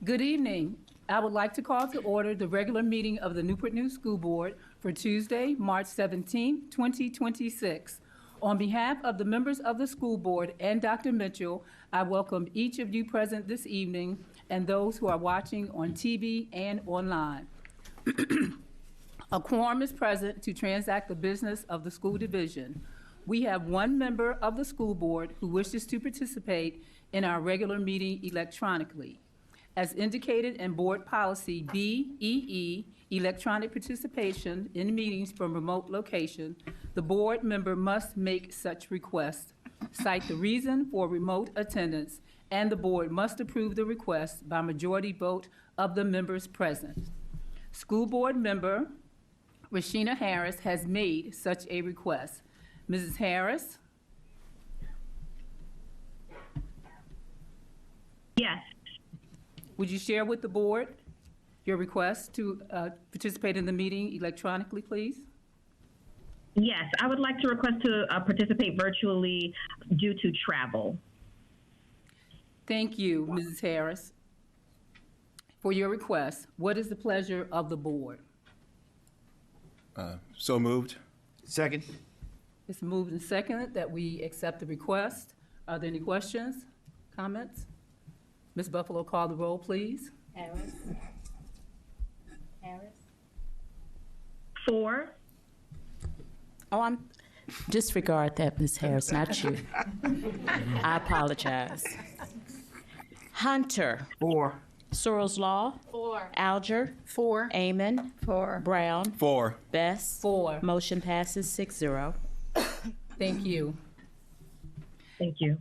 Good evening. I would like to call to order the regular meeting of the Newport News School Board for Tuesday, March 17, 2026. On behalf of the members of the school board and Dr. Mitchell, I welcome each of you present this evening and those who are watching on TV and online. A quorum is present to transact the business of the school division. We have one member of the school board who wishes to participate in our regular meeting electronically. As indicated in Board Policy BEE, electronic participation in meetings from remote location, the board member must make such request, cite the reason for remote attendance, and the board must approve the request by majority vote of the members present. School board member Rashina Harris has made such a request. Mrs. Harris? Yes. Would you share with the board your request to participate in the meeting electronically, please? Yes, I would like to request to participate virtually due to travel. Thank you, Mrs. Harris, for your request. What is the pleasure of the board? So moved. Second. It's moved and seconded that we accept the request. Are there any questions, comments? Ms. Buffalo, call the roll, please. Harris. Harris. 4. Oh, disregard that, Ms. Harris, not you. I apologize. Hunter. 4. Searles Law. 4. Alger. 4. Amon. 4. Brown. 4. Best. 4. Motion passes 6-0. Thank you. Thank you.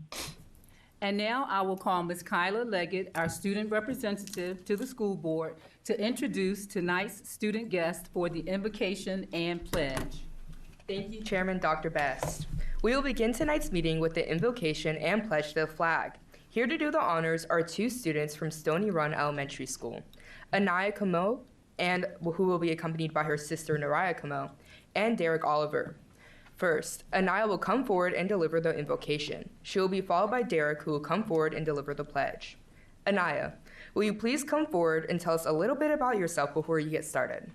And now I will call Ms. Kyla Leggett, our student representative to the school board, to introduce tonight's student guest for the invocation and pledge. Thank you, Chairman Dr. Best. We will begin tonight's meeting with the invocation and pledge to the flag. Here to do the honors are 2 students from Stony Run Elementary School, Anaya Camo, and who will be accompanied by her sister Naraya Camo, and Derek Oliver. First, Anaya will come forward and deliver the invocation. She will be followed by Derek, who will come forward and deliver the pledge. Anaya, will you please come forward and tell us a little bit about yourself before you get started?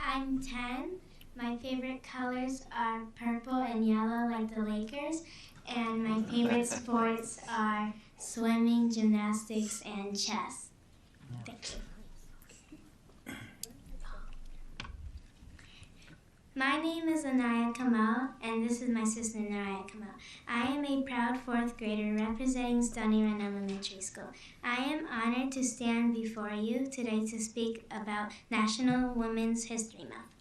I'm 10. My favorite colors are purple and yellow like the Lakers, and my favorite sports are swimming, gymnastics, and chess. Thank you. My name is Anaya Kamal, and this is my sister Naraya Kamal. I am a proud 4th grader representing Stony Run Elementary School. I am honored to stand before you today to speak about National Women's History Month.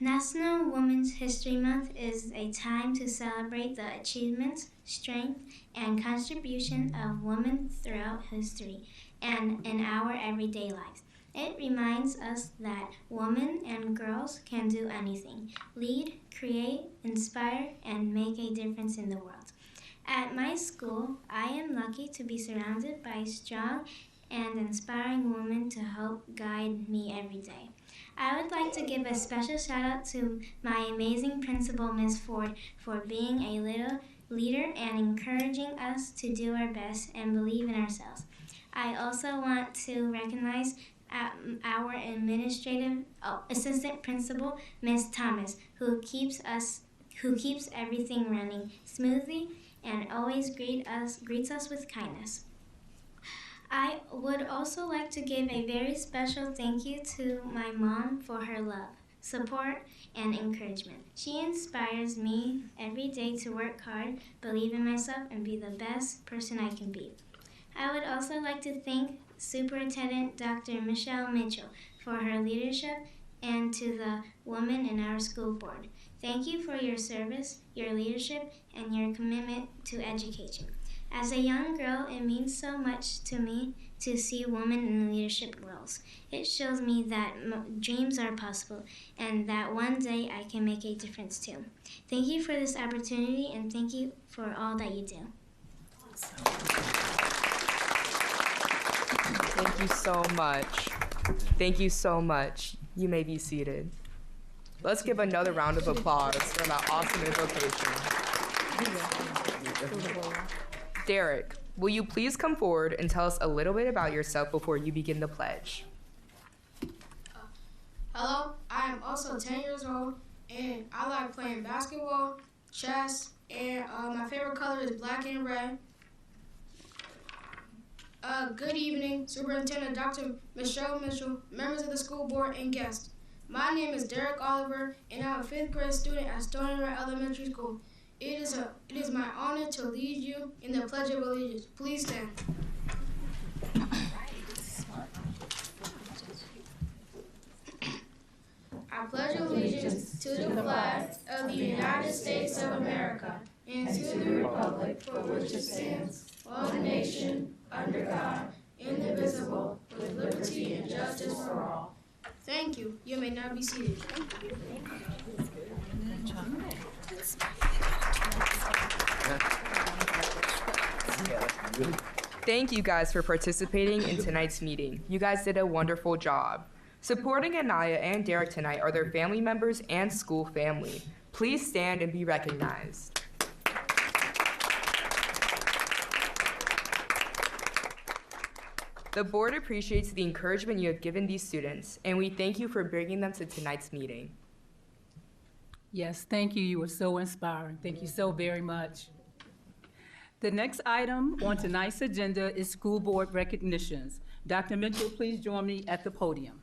National Women's History Month is a time to celebrate the achievements, strength, and contribution of women throughout history and in our everyday lives. It reminds us that women and girls can do anything, lead, create, inspire, and make a difference in the world. At my school, I am lucky to be surrounded by strong and inspiring women to help guide me every day. I would like to give a special shout out to my amazing principal, Ms. Ford, for being a little leader and encouraging us to do our best and believe in ourselves. I also want to recognize our administrative assistant principal, Ms. Thomas, who keeps everything running smoothly and always greets us with kindness. I would also like to give a very special thank you to my mom for her love, support, and encouragement. She inspires me every day to work hard, believe in myself, and be the best person I can be. I would also like to thank Superintendent Dr. Michelle Mitchell for her leadership and to the women in our school board. Thank you for your service, your leadership, and your commitment to education. As a young girl, it means so much to me to see women in leadership roles. It shows me that dreams are possible and that one day I can make a difference too. Thank you for this opportunity and thank you for all that you do. Thank you so much. Thank you so much. You may be seated. Let's give another round of applause for that awesome invocation. Derek, will you please come forward and tell us a little bit about yourself before you begin the pledge? Hello, I am also 10 years old, and I like playing basketball, chess, and my favorite color is black and red. Good evening, Superintendent Dr. Michelle Mitchell, members of the school board, and guests. My name is Derek Oliver, and I'm a 5th grade student at Stony Run Elementary School. It is my honor to lead you in the Pledge of Allegiance. Please stand. I pledge allegiance to the flag of the United States of America and to the republic for which it stands, one nation, under God, indivisible, with liberty and justice for all. Thank you. You may now be seated. Thank you guys for participating in tonight's meeting. You guys did a wonderful job. Supporting Anaya and Derek tonight are their family members and school family. Please stand and be recognized. The board appreciates the encouragement you have given these students, and we thank you for bringing them to tonight's meeting. Yes, thank you. You were so inspiring. Thank you so very much. The next item on tonight's agenda is school board recognitions. Dr. Mitchell, please join me at the podium.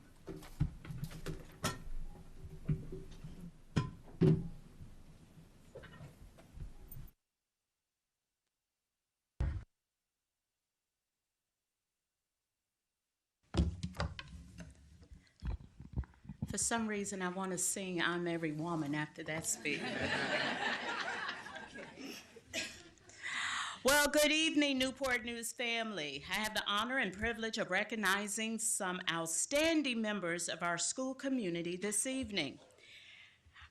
For some reason, I want to sing I'm Every Woman after that speech. Well, good evening, Newport News family. I have the honor and privilege of recognizing some outstanding members of our school community this evening.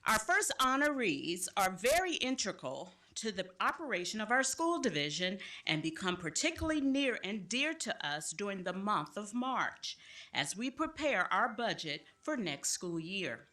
Our first honorees are very integral to the operation of our school division and become particularly near and dear to us during the month of March as we prepare our budget for next school year.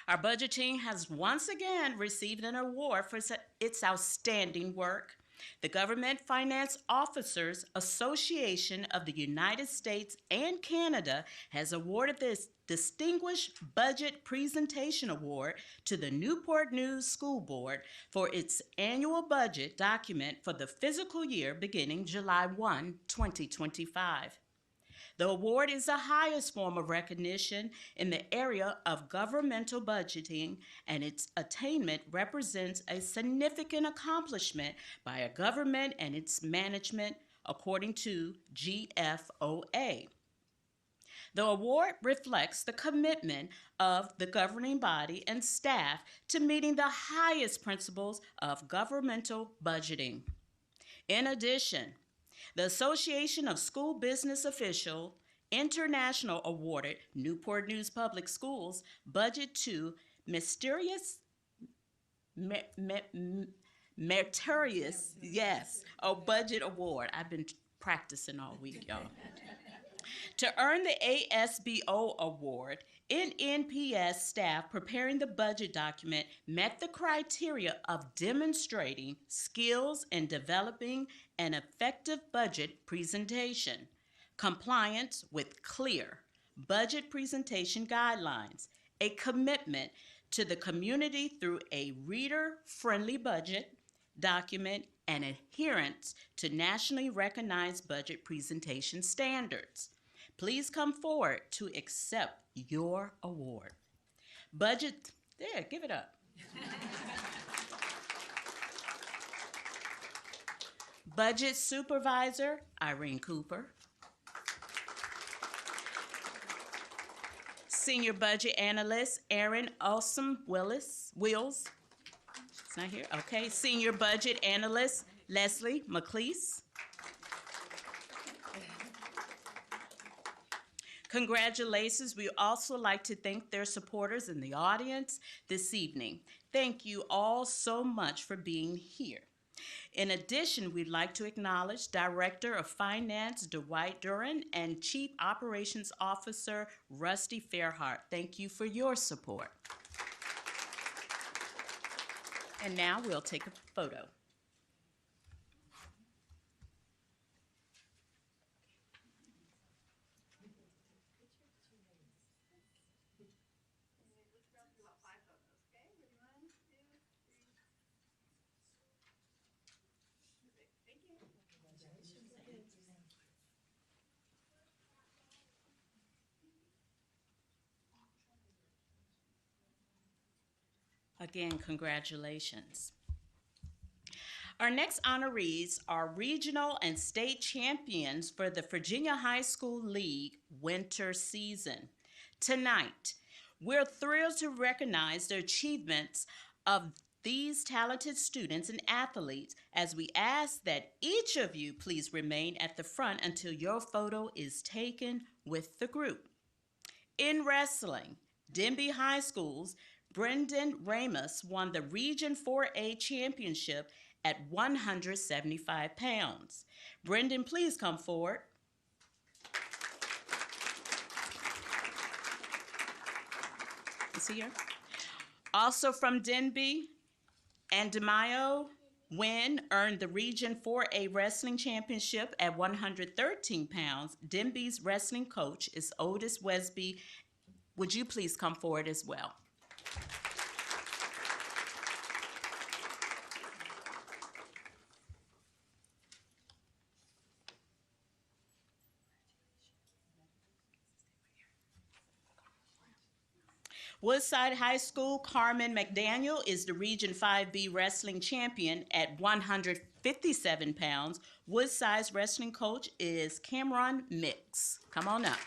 Our budget team has once again received an award for its outstanding work. The Government Finance Officers Association of the United States and Canada has awarded this Distinguished Budget Presentation Award to the Newport News School Board for its annual budget document for the fiscal year beginning July 1, 2025. The award is the highest form of recognition in the area of governmental budgeting, and its attainment represents a significant accomplishment by a government and its management, according to GFOA. The award reflects the commitment of the governing body and staff to meeting the highest principles of governmental budgeting. In addition, the Association of School Business Officials International awarded Newport News Public Schools Budget 2 Meritorious, budget award. I've been practicing all week, y'all. To earn the ASBO award, NNPS staff preparing the budget document met the criteria of demonstrating skills in developing an effective budget presentation, compliance with clear budget presentation guidelines, a commitment to the community through a reader-friendly budget document, and adherence to nationally recognized budget presentation standards. Please come forward to accept your award. Budget, there, give it up. Budget Supervisor, Irene Cooper. Senior Budget Analyst, Erin Awesome Wills. She's not here, okay. Senior Budget Analyst, Leslie McLeese. Congratulations. We also like to thank their supporters in the audience this evening. Thank you all so much for being here. In addition, we'd like to acknowledge Director of Finance Dwight Duran and Chief Operations Officer Rusty Fairhart. Thank you for your support. And now we'll take a photo. Again, congratulations. Our next honorees are regional and state champions for the Virginia High School League winter season. Tonight, we're thrilled to recognize the achievements of these talented students and athletes as we ask that each of you please remain at the front until your photo is taken with the group. In wrestling, Denby High School's Brendan Ramos won the Region 4A championship at 175 pounds. Brendan, please come forward. Is he here? Also from Denby, and DeMaio Wynn earned the Region 4A Wrestling Championship at 113 pounds. Denby's wrestling coach is Otis Wesby. Would you please come forward as well? Woodside High School, Carmen McDaniel is the Region 5B Wrestling Champion at 157 pounds. Woodside's wrestling coach is Cameron Mix. Come on up.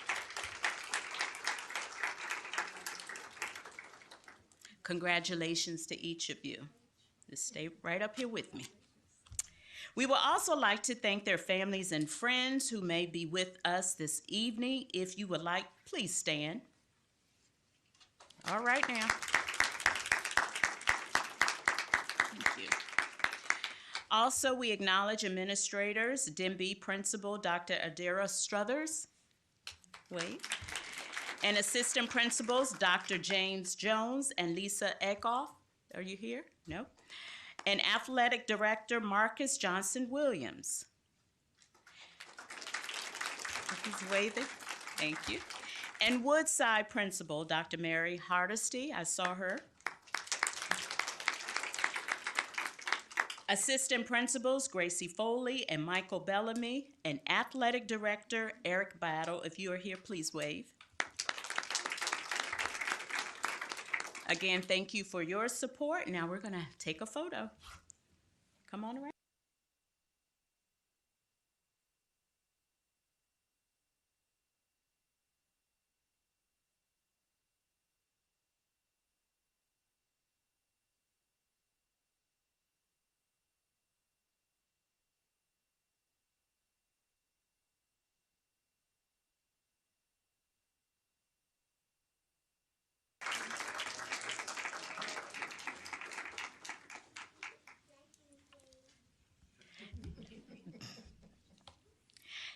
Congratulations to each of you. Just stay right up here with me. We would also like to thank their families and friends who may be with us this evening. If you would like, please stand. All right now. Thank you. Also, we acknowledge administrators, Denby Principal Dr. Adira Struthers. Wait. And assistant principals, Dr. James Jones and Lisa Eckhoff. Are you here? No. And athletic director, Marcus Johnson Williams. He's waving. Thank you. And Woodside principal, Dr. Mary Hardesty. I saw her. Assistant principals, Gracie Foley and Michael Bellamy. And athletic director, Eric Battle. If you are here, please wave. Again, thank you for your support. Now we're going to take a photo. Come on around.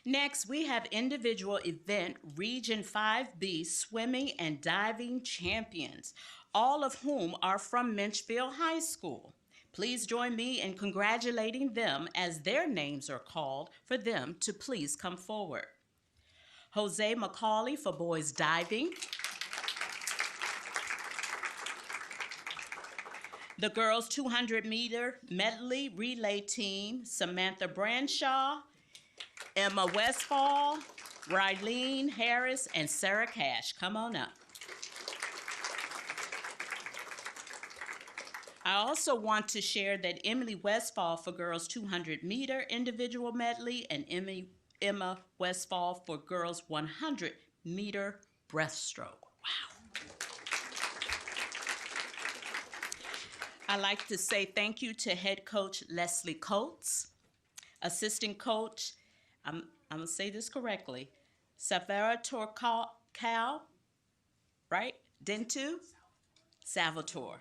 Next, we have individual event Region 5B swimming and diving champions, all of whom are from Menchfield High School. Please join me in congratulating them as their names are called for them to please come forward. Jose McCauley for boys diving. The girls 200-meter medley relay team, Samantha Branshaw, Emma Westfall, Rylene Harris, and Sarah Cash. Come on up. I also want to share that Emily Westfall for girls 200-meter individual medley and Emma Westfall for girls 100-meter breaststroke. Wow. I'd like to say thank you to head coach Leslie Coates, assistant coach, I'm going to say this correctly, Savera Torcal, right? Dentu? Salvatore.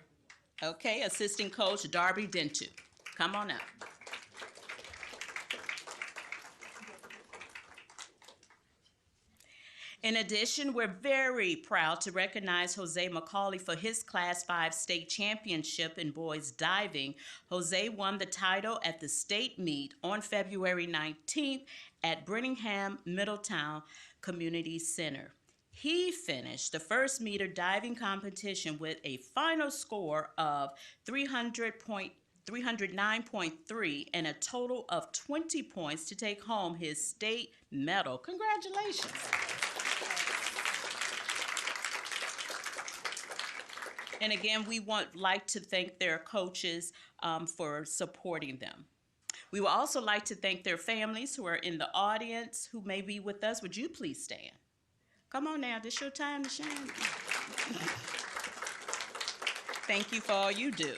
Okay, assistant coach Darby Dentu. Come on up. In addition, we're very proud to recognize Jose McCauley for his Class 5 state championship in boys diving. Jose won the title at the state meet on February 19th at Brittingham Middletown Community Center. He finished the first meter diving competition with a final score of 309.3 and a total of 20 points to take home his state medal. Congratulations. And again, we like to thank their coaches for supporting them. We would also like to thank their families who are in the audience who may be with us. Would you please stand? Come on now, this your time to shine. Thank you for all you do.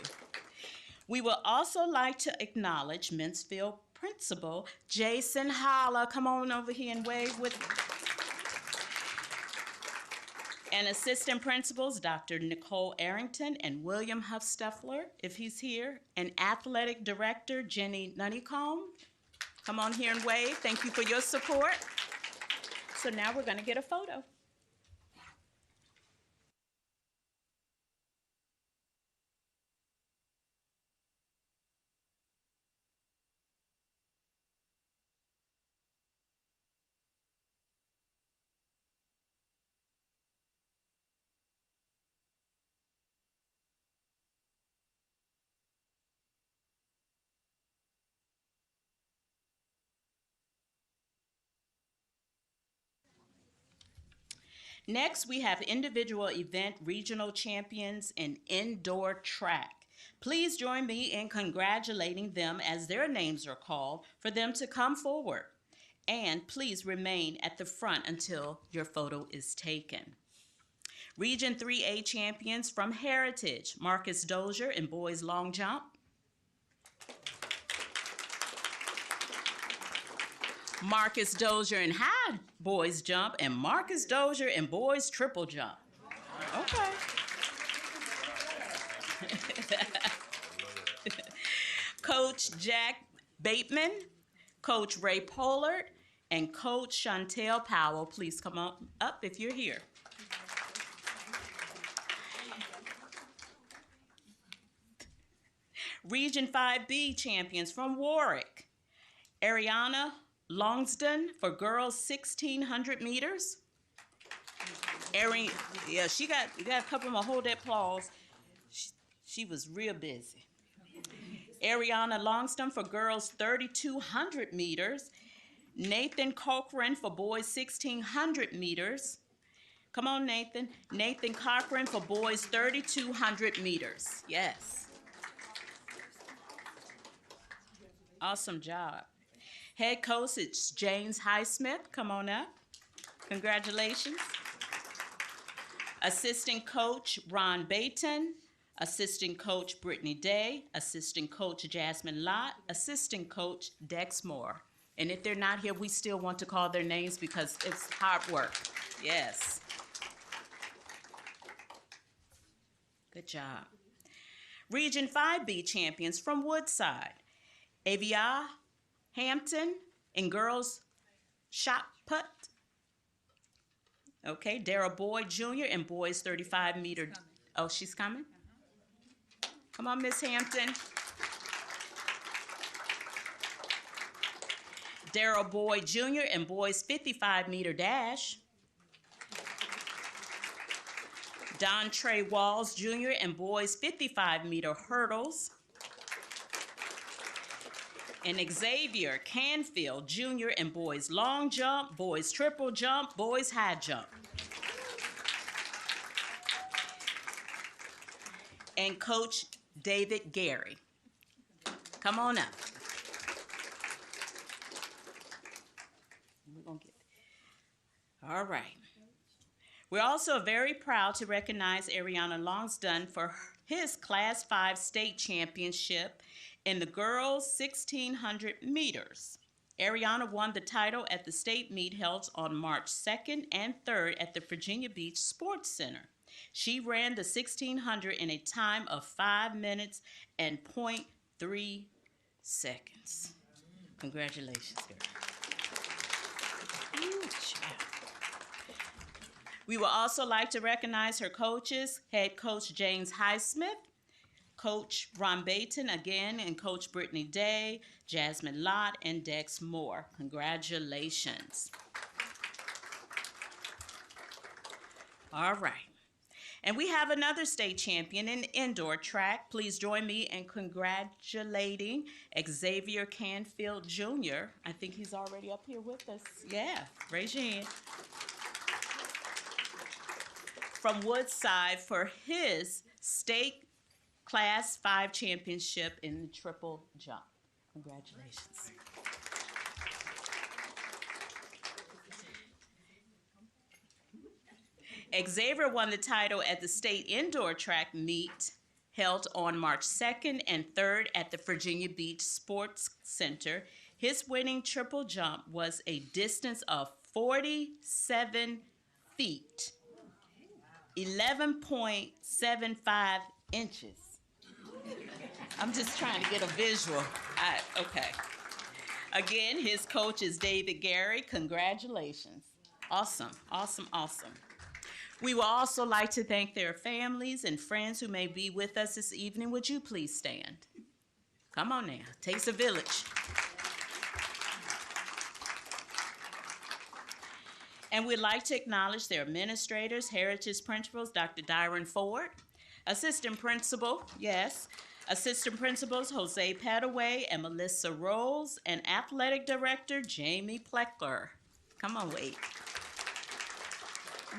We would also like to acknowledge Mansfield Principal Jason Holla. Come on over here and wave with me. And assistant principals, Dr. Nicole Arrington and William Huffstuffler, if he's here, and athletic director, Jenny Nunnycomb. Come on here and wave. Thank you for your support. So now we're going to get a photo. Next, we have individual event regional champions in indoor track. Please join me in congratulating them as their names are called for them to come forward. And please remain at the front until your photo is taken. Region 3A champions from Heritage, Marcus Dozier in boys long jump. Marcus Dozier in high boys jump, and Marcus Dozier in boys triple jump. Okay. Coach Jack Bateman, Coach Ray Pollard, and Coach Chantel Powell, please come on up if you're here. Region 5B champions from Warwick, Ariana Longston for girls 1,600 meters. Yeah, you got a couple more. Hold that applause. She was real busy. Ariana Longston for girls 3,200 meters. Nathan Cochran for boys 1,600 meters. Come on, Nathan. Nathan Cochran for boys 3,200 meters. Yes. Awesome job. Head coach, it's James Highsmith. Come on up. Congratulations. Assistant coach, Ron Bayton. Assistant coach, Brittany Day. Assistant coach, Jasmine Lott. Assistant coach, Dex Moore. And if they're not here, we still want to call their names because it's hard work. Yes. Good job. Region 5B champions from Woodside. Avia Hampton in girls shot put. Okay, Dara Boyd Jr. in boys 35 meter. Oh, she's coming? Come on, Miss Hampton. Dara Boyd Jr. in boys 55 meter dash. Don Trey Walls Jr. in boys 55 meter hurdles. And Xavier Canfield Jr. in boys long jump, boys triple jump, boys high jump. And Coach David Gary. Come on up. We're gonna get it. All right. We're also very proud to recognize Ariana Longston for his Class 5 state championship in the girls 1,600 meters. Ariana won the title at the state meet held on March 2nd and 3rd at the Virginia Beach Sports Center. She ran the 1,600 in a time of 5 minutes and 0.3 seconds. Congratulations, girl. Good job. We would also like to recognize her coaches, head coach James Highsmith, Coach Ron Bayton again, and Coach Brittany Day, Jasmine Lott, and Dex Moore. Congratulations. All right. And we have another state champion in indoor track. Please join me in congratulating Xavier Canfield Jr. I think he's already up here with us. Yeah, raise your hand. From Woodside for his state Class 5 championship in the triple jump. Congratulations. Xavier won the title at the state indoor track meet held on March 2nd and 3rd at the Virginia Beach Sports Center. His winning triple jump was a distance of 47 feet, 11.75 inches. I'm just trying to get a visual. Okay. Again, his coach is David Gary. Congratulations. Awesome, awesome, awesome. We would also like to thank their families and friends who may be with us this evening. Would you please stand? Come on now. Takes a village. And we'd like to acknowledge their administrators, Heritage Principals, Dr. Dyron Ford, Assistant Principal, yes, Assistant Principals Jose Padaway and Melissa Rolls, and Athletic Director Jamie Pleckler. Come on, Wade.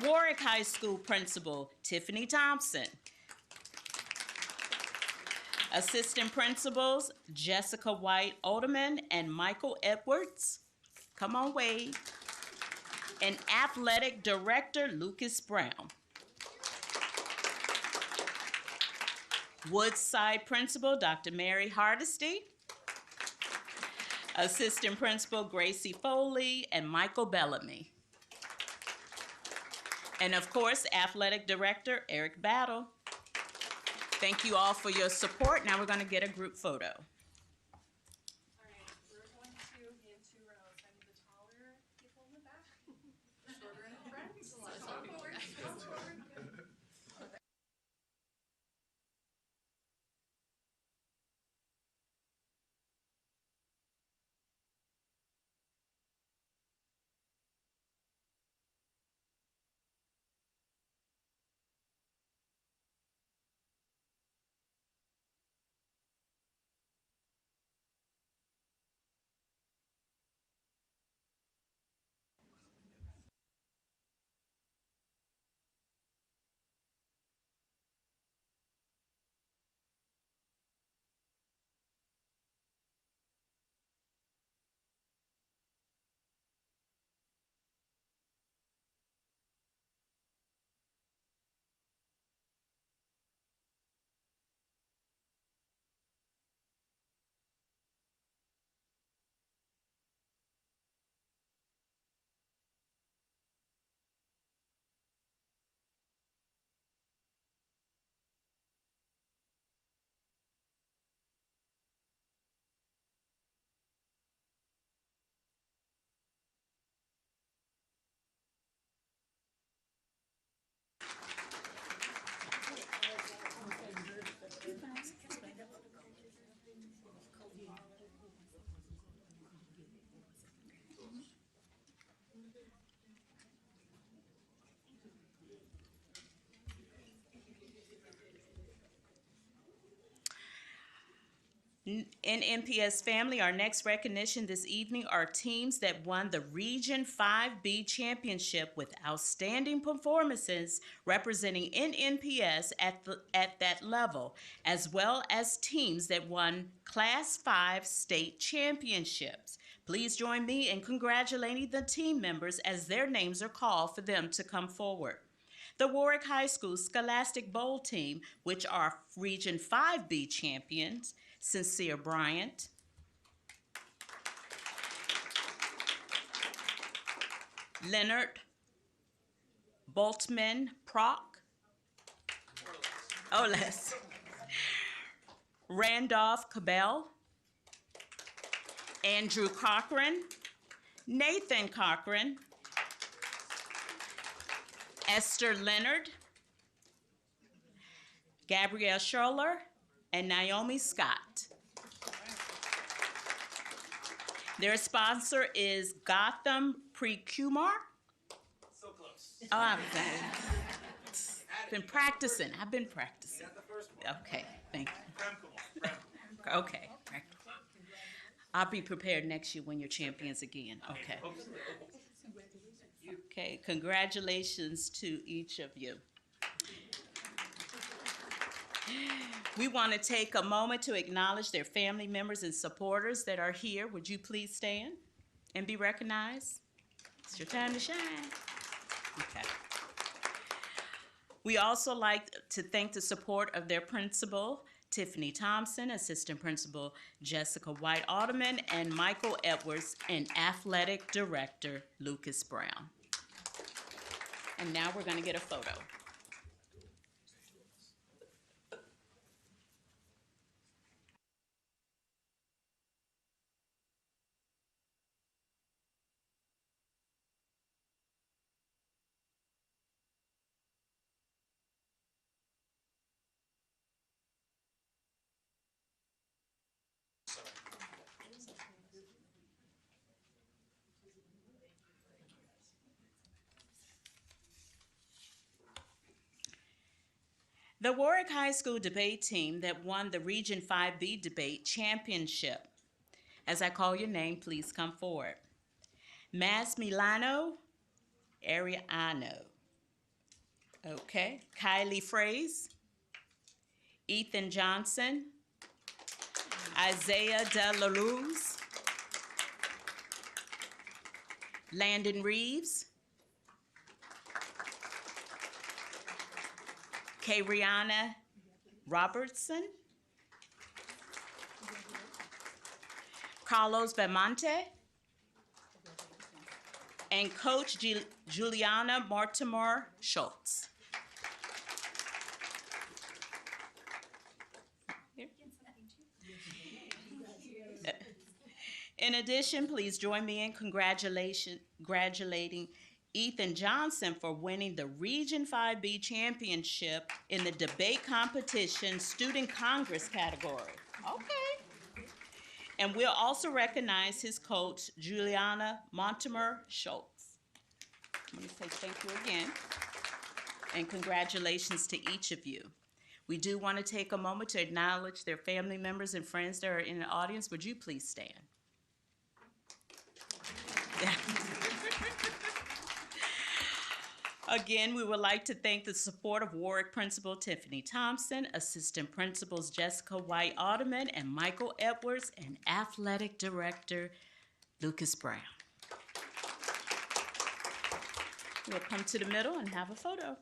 Warwick High School Principal Tiffany Thompson. Assistant Principals Jessica White Oderman and Michael Edwards. Come on, Wade. And Athletic Director Lucas Brown. Woodside Principal Dr. Mary Hardesty. Assistant Principal Gracie Foley and Michael Bellamy. And of course, Athletic Director Eric Battle. Thank you all for your support. Now we're going to get a group photo. All right, we're going to in 2 rows. I need the taller people in the back, shorter in the front. Come forward, come forward. NNPS family, our next recognition this evening are teams that won the Region 5B Championship with outstanding performances representing NNPS at that level, as well as teams that won Class 5 state championships. Please join me in congratulating the team members as their names are called for them to come forward. The Warwick High School Scholastic Bowl team, which are Region 5B champions, Sincere Bryant, Leonard Boltman Prock, Les, Randolph Cabell, Andrew Cochran, Nathan Cochran, Esther Leonard, Gabrielle Schurler, and Naomi Scott. Their sponsor is Gotham Pre-Kumar. So close. Oh, I've been practicing. I've been practicing. Got the first one. Okay, thank you. Prem Kumar. Okay, I'll be prepared next year when you're champions again. Okay. Okay, congratulations to each of you. We want to take a moment to acknowledge their family members and supporters that are here. Would you please stand and be recognized? It's your time to shine. Okay. We also like to thank the support of their principal, Tiffany Thompson, Assistant Principal Jessica White Alderman, and Michael Edwards, and Athletic Director Lucas Brown. And now we're going to get a photo. The Warwick High School debate team that won the Region 5B debate championship. As I call your name, please come forward. Massimiliano Ariano. Okay. Kylie Fraze. Ethan Johnson. Isaiah De La Ruse. Landon Reeves. Kariana Robertson, Carlos Belmonte, and Coach Juliana Mortimer Schultz. In addition, please join me in congratulating Ethan Johnson for winning the Region 5B championship in the debate competition Student Congress category. Okay. And we'll also recognize his coach, Juliana Mortimer Schultz. Let me say thank you again, and congratulations to each of you. We do want to take a moment to acknowledge their family members and friends that are in the audience. Would you please stand? Again, we would like to thank the support of Warwick Principal Tiffany Thompson, Assistant Principals Jessica White Alderman and Michael Edwards, and Athletic Director Lucas Brown. We'll come to the middle and have a photo.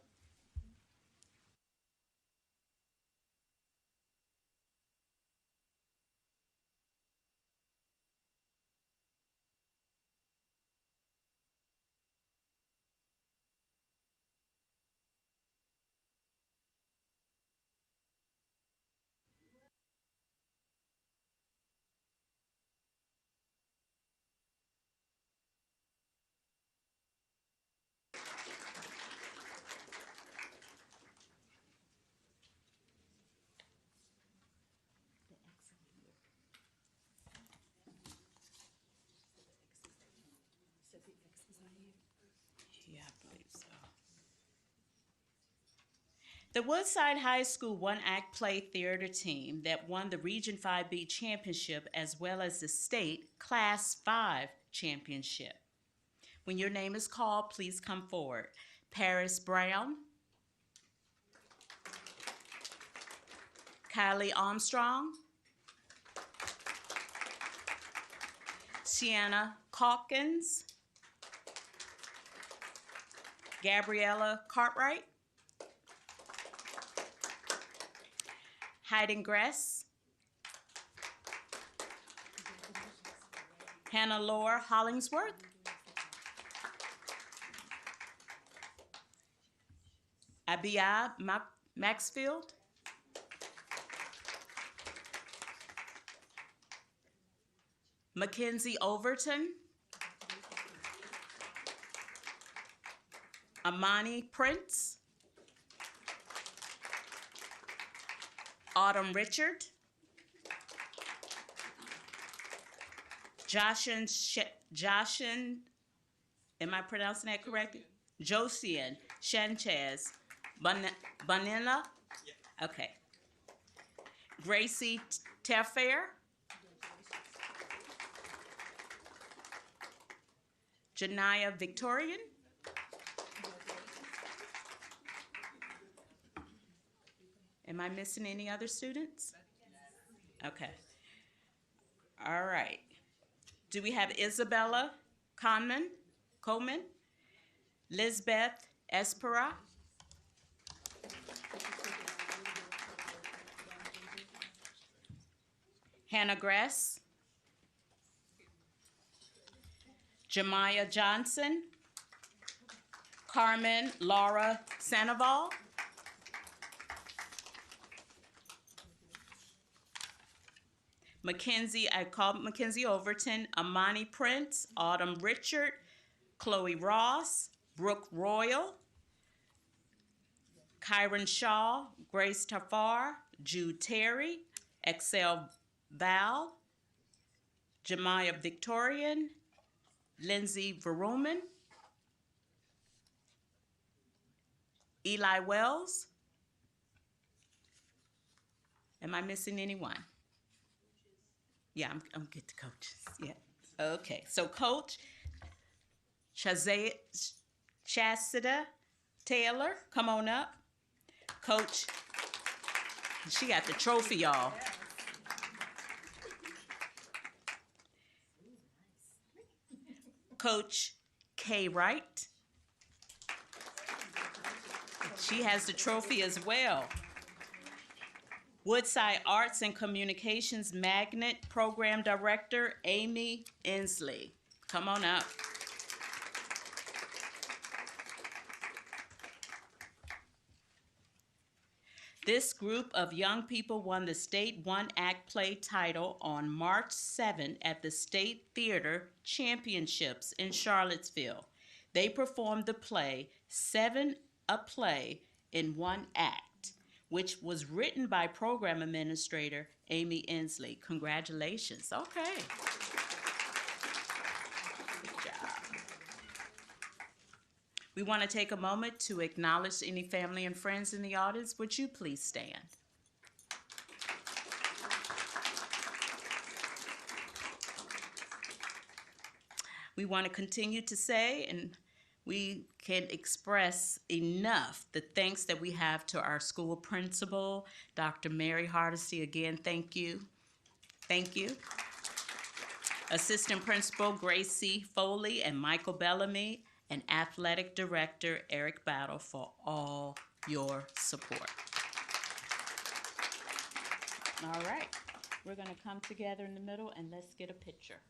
Yeah, I believe so. The Woodside High School one-act play theater team that won the Region 5B championship as well as the state Class 5 championship. When your name is called, please come forward. Paris Brown, Kylie Armstrong, Sienna Calkins, Gabriella Cartwright, Hayden Gress, Hannah Laura Hollingsworth, Abia Maxfield, Mackenzie Overton, Amani Prince, Autumn Richard, Joshin, am I pronouncing that correctly? Josian Sanchez Bonilla. Okay. Gracie Telfair. Janaya Victorian. Am I missing any other students? Okay. All right. Do we have Isabella Coleman, Lisbeth Espera, Hannah Gress, Jemiah Johnson, Carmen Laura Sandoval, I called Mackenzie Overton, Amani Prince, Autumn Richard, Chloe Ross, Brooke Royal, Kyron Shaw, Grace Tafar, Jude Terry, Excel Val, Jemiah Victorian, Lindsay Verumen, Eli Wells. Am I missing anyone? Yeah, I'm get the coaches. Yeah. Okay. So Coach Chastida Taylor, come on up. Coach, she got the trophy, y'all. Coach Kay Wright. She has the trophy as well. Woodside Arts and Communications Magnet Program Director, Amy Inslee. Come on up. This group of young people won the State One Act Play title on March 7 at the State Theater Championships in Charlottesville. They performed the play, Seven a Play in One Act, which was written by Program Administrator Amy Inslee. Congratulations. Okay. Good job. We want to take a moment to acknowledge any family and friends in the audience. Would you please stand? We want to continue to say, and we can express enough the thanks that we have to our school principal, Dr. Mary Hardesty. Again, thank you. Thank you. Assistant Principal Gracie Foley and Michael Bellamy, and Athletic Director Eric Battle for all your support. All right, we're gonna come together in the middle and let's get a picture.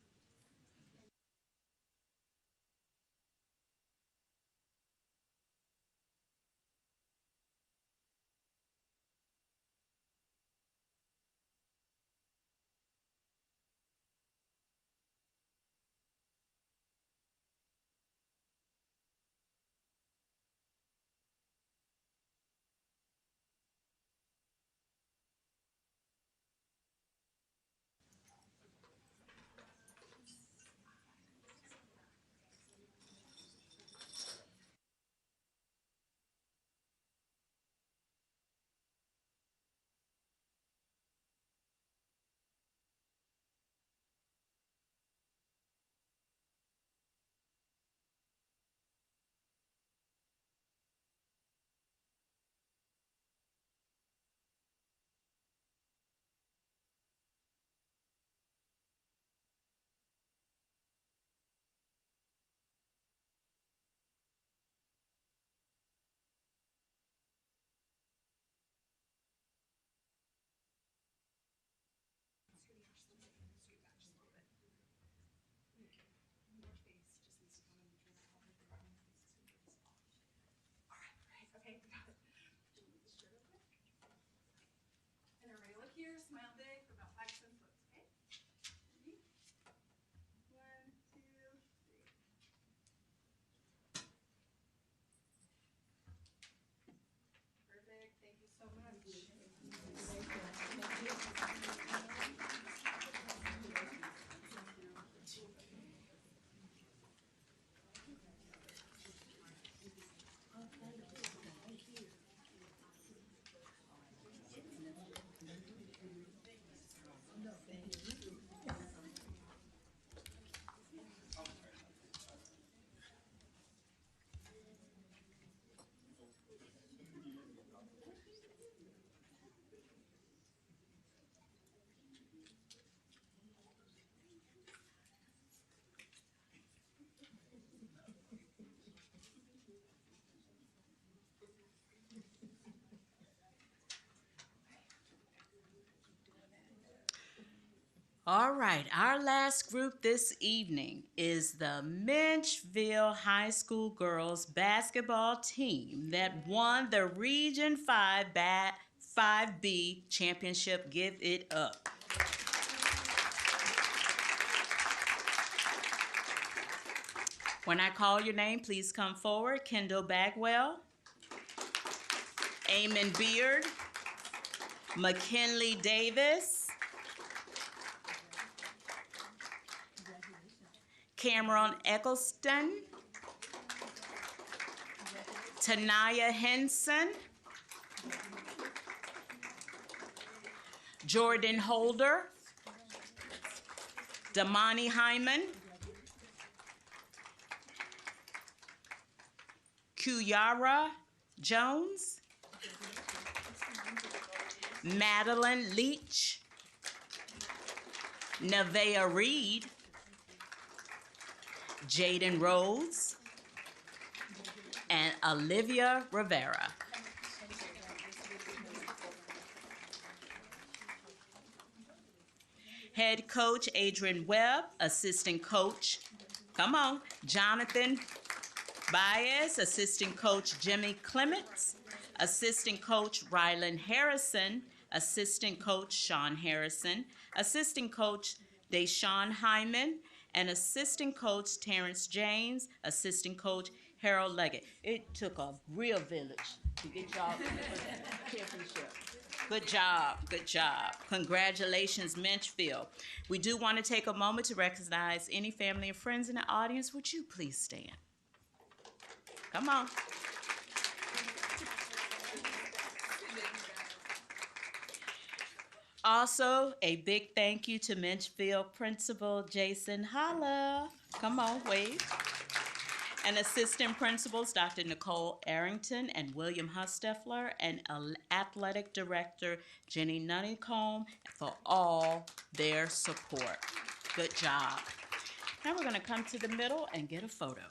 Here, smile big for about 5 to 7 floats, okay? Ready? 1, 2, 3. All right, our last group this evening is the Menchville High School girls basketball team that won the Region 5B championship. Give it up. When I call your name, please come forward. Kendall Bagwell, Eamon Beard, McKinley Davis, Cameron Eccleston, Tanaya Henson, Jordan Holder, Damani Hyman, Kuyara Jones, Madeline Leach, Nevaeh Reed, Jaden Rhodes, and Olivia Rivera. Head coach Adrian Webb, assistant coach, come on, Jonathan Baez, assistant coach Jimmy Clements, assistant coach Rylan Harrison, assistant coach Sean Harrison, assistant coach Deshaun Hyman, and assistant coach Terrence James, assistant coach Harold Leggett. It took a real village to get y'all championship. Good job, good job. Congratulations, Menchville. We do want to take a moment to recognize any family and friends in the audience. Would you please stand? Come on. Also, a big thank you to Menchville Principal Jason Holla. Come on, wave. And assistant principals Dr. Nicole Arrington and William Husteffler, and athletic director Jenny Nunnicombe for all their support. Good job. Now we're going to come to the middle and get a photo.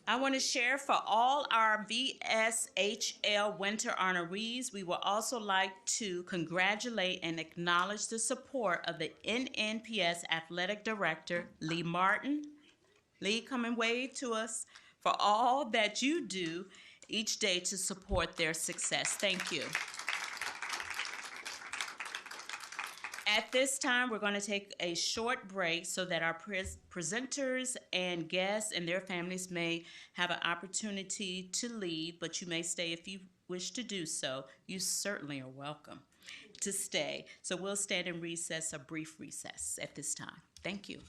I want to share for all our VSHL winter honorees, we would also like to congratulate and acknowledge the support of the NNPS Athletic Director, Lee Martin. Lee, come and wave to us for all that you do each day to support their success. Thank you. At this time, we're going to take a short break so that our presenters and guests and their families may have an opportunity to leave, but you may stay if you wish to do so. You certainly are welcome to stay. So we'll stand in recess, a brief recess at this time. Thank you.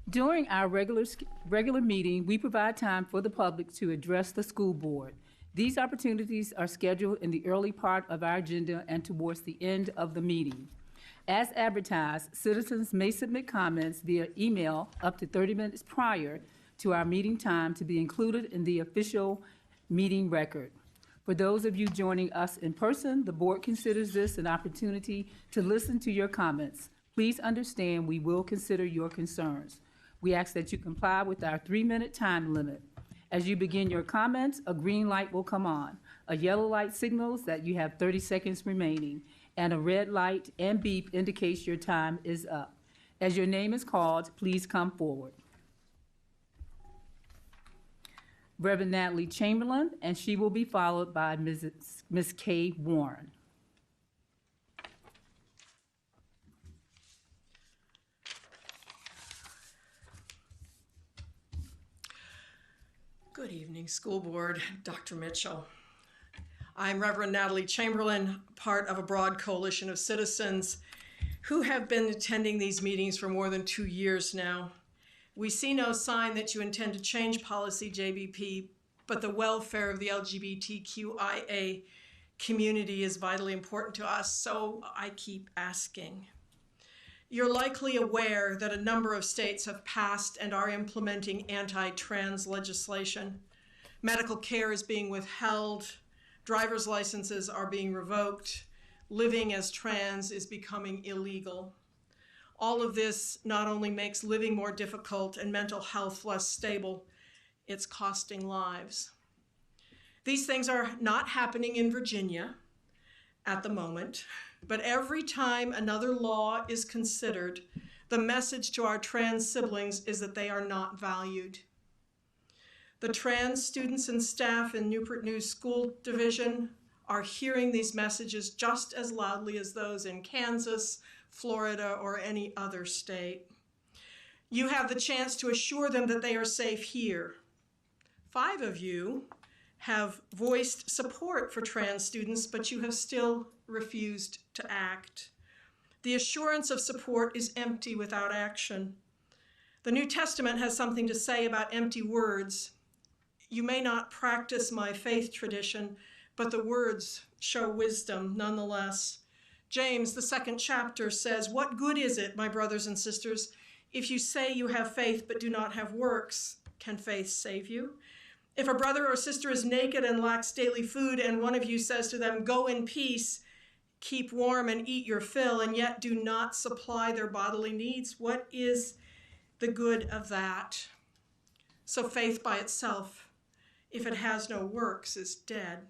During our regular meeting, we provide time for the public to address the school board. These opportunities are scheduled in the early part of our agenda and towards the end of the meeting. As advertised, citizens may submit comments via email up to 30 minutes prior to our meeting time to be included in the official meeting record. For those of you joining us in person, the board considers this an opportunity to listen to your comments. Please understand we will consider your concerns. We ask that you comply with our 3-minute time limit. As you begin your comments, a green light will come on. A yellow light signals that you have 30 seconds remaining, and a red light and beep indicates your time is up. As your name is called, please come forward. Reverend Natalie Chamberlain, and she will be followed by Ms. Kay Warren. Good evening, School Board, Dr. Mitchell. I'm Reverend Natalie Chamberlain, part of a broad coalition of citizens who have been attending these meetings for more than 2 years now. We see no sign that you intend to change policy JBP, but the welfare of the LGBTQIA community is vitally important to us, so I keep asking. You're likely aware that a number of states have passed and are implementing anti-trans legislation. Medical care is being withheld, driver's licenses are being revoked, living as trans is becoming illegal. All of this not only makes living more difficult and mental health less stable, it's costing lives. These things are not happening in Virginia at the moment, but every time another law is considered, the message to our trans siblings is that they are not valued. The trans students and staff in Newport News School Division are hearing these messages just as loudly as those in Kansas, Florida, or any other state. You have the chance to assure them that they are safe here. 5 of you have voiced support for trans students, but you have still refused to act. The assurance of support is empty without action. The New Testament has something to say about empty words. You may not practice my faith tradition, but the words show wisdom nonetheless. James, the 2nd chapter, says, "What good is it, my brothers and sisters, if you say you have faith but do not have works? Can faith save you? If a brother or sister is naked and lacks daily food, and one of you says to them, 'Go in peace, keep warm and eat your fill,' and yet do not supply their bodily needs, what is the good of that?" So faith by itself, if it has no works, is dead.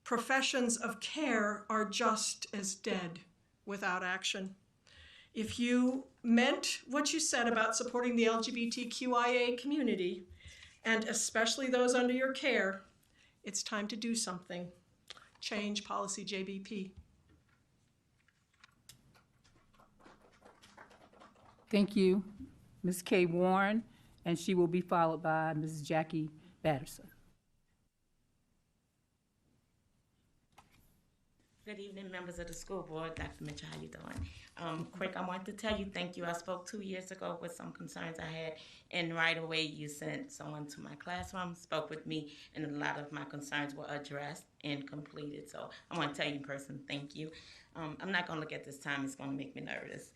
Professions of care are just as dead without action. If you meant what you said about supporting the LGBTQIA community, and especially those under your care, it's time to do something. Change policy JBP. Thank you, Ms. Kay Warren, and she will be followed by Ms. Jackie Batterson. Good evening, members of the school board. Dr. Mitchell, how you doing? Quick, I want to tell you thank you. I spoke 2 years ago with some concerns I had, and right away you sent someone to my classroom, spoke with me, and a lot of my concerns were addressed and completed. So I want to tell you in person, thank you. I'm not going to look at this time. It's going to make me nervous.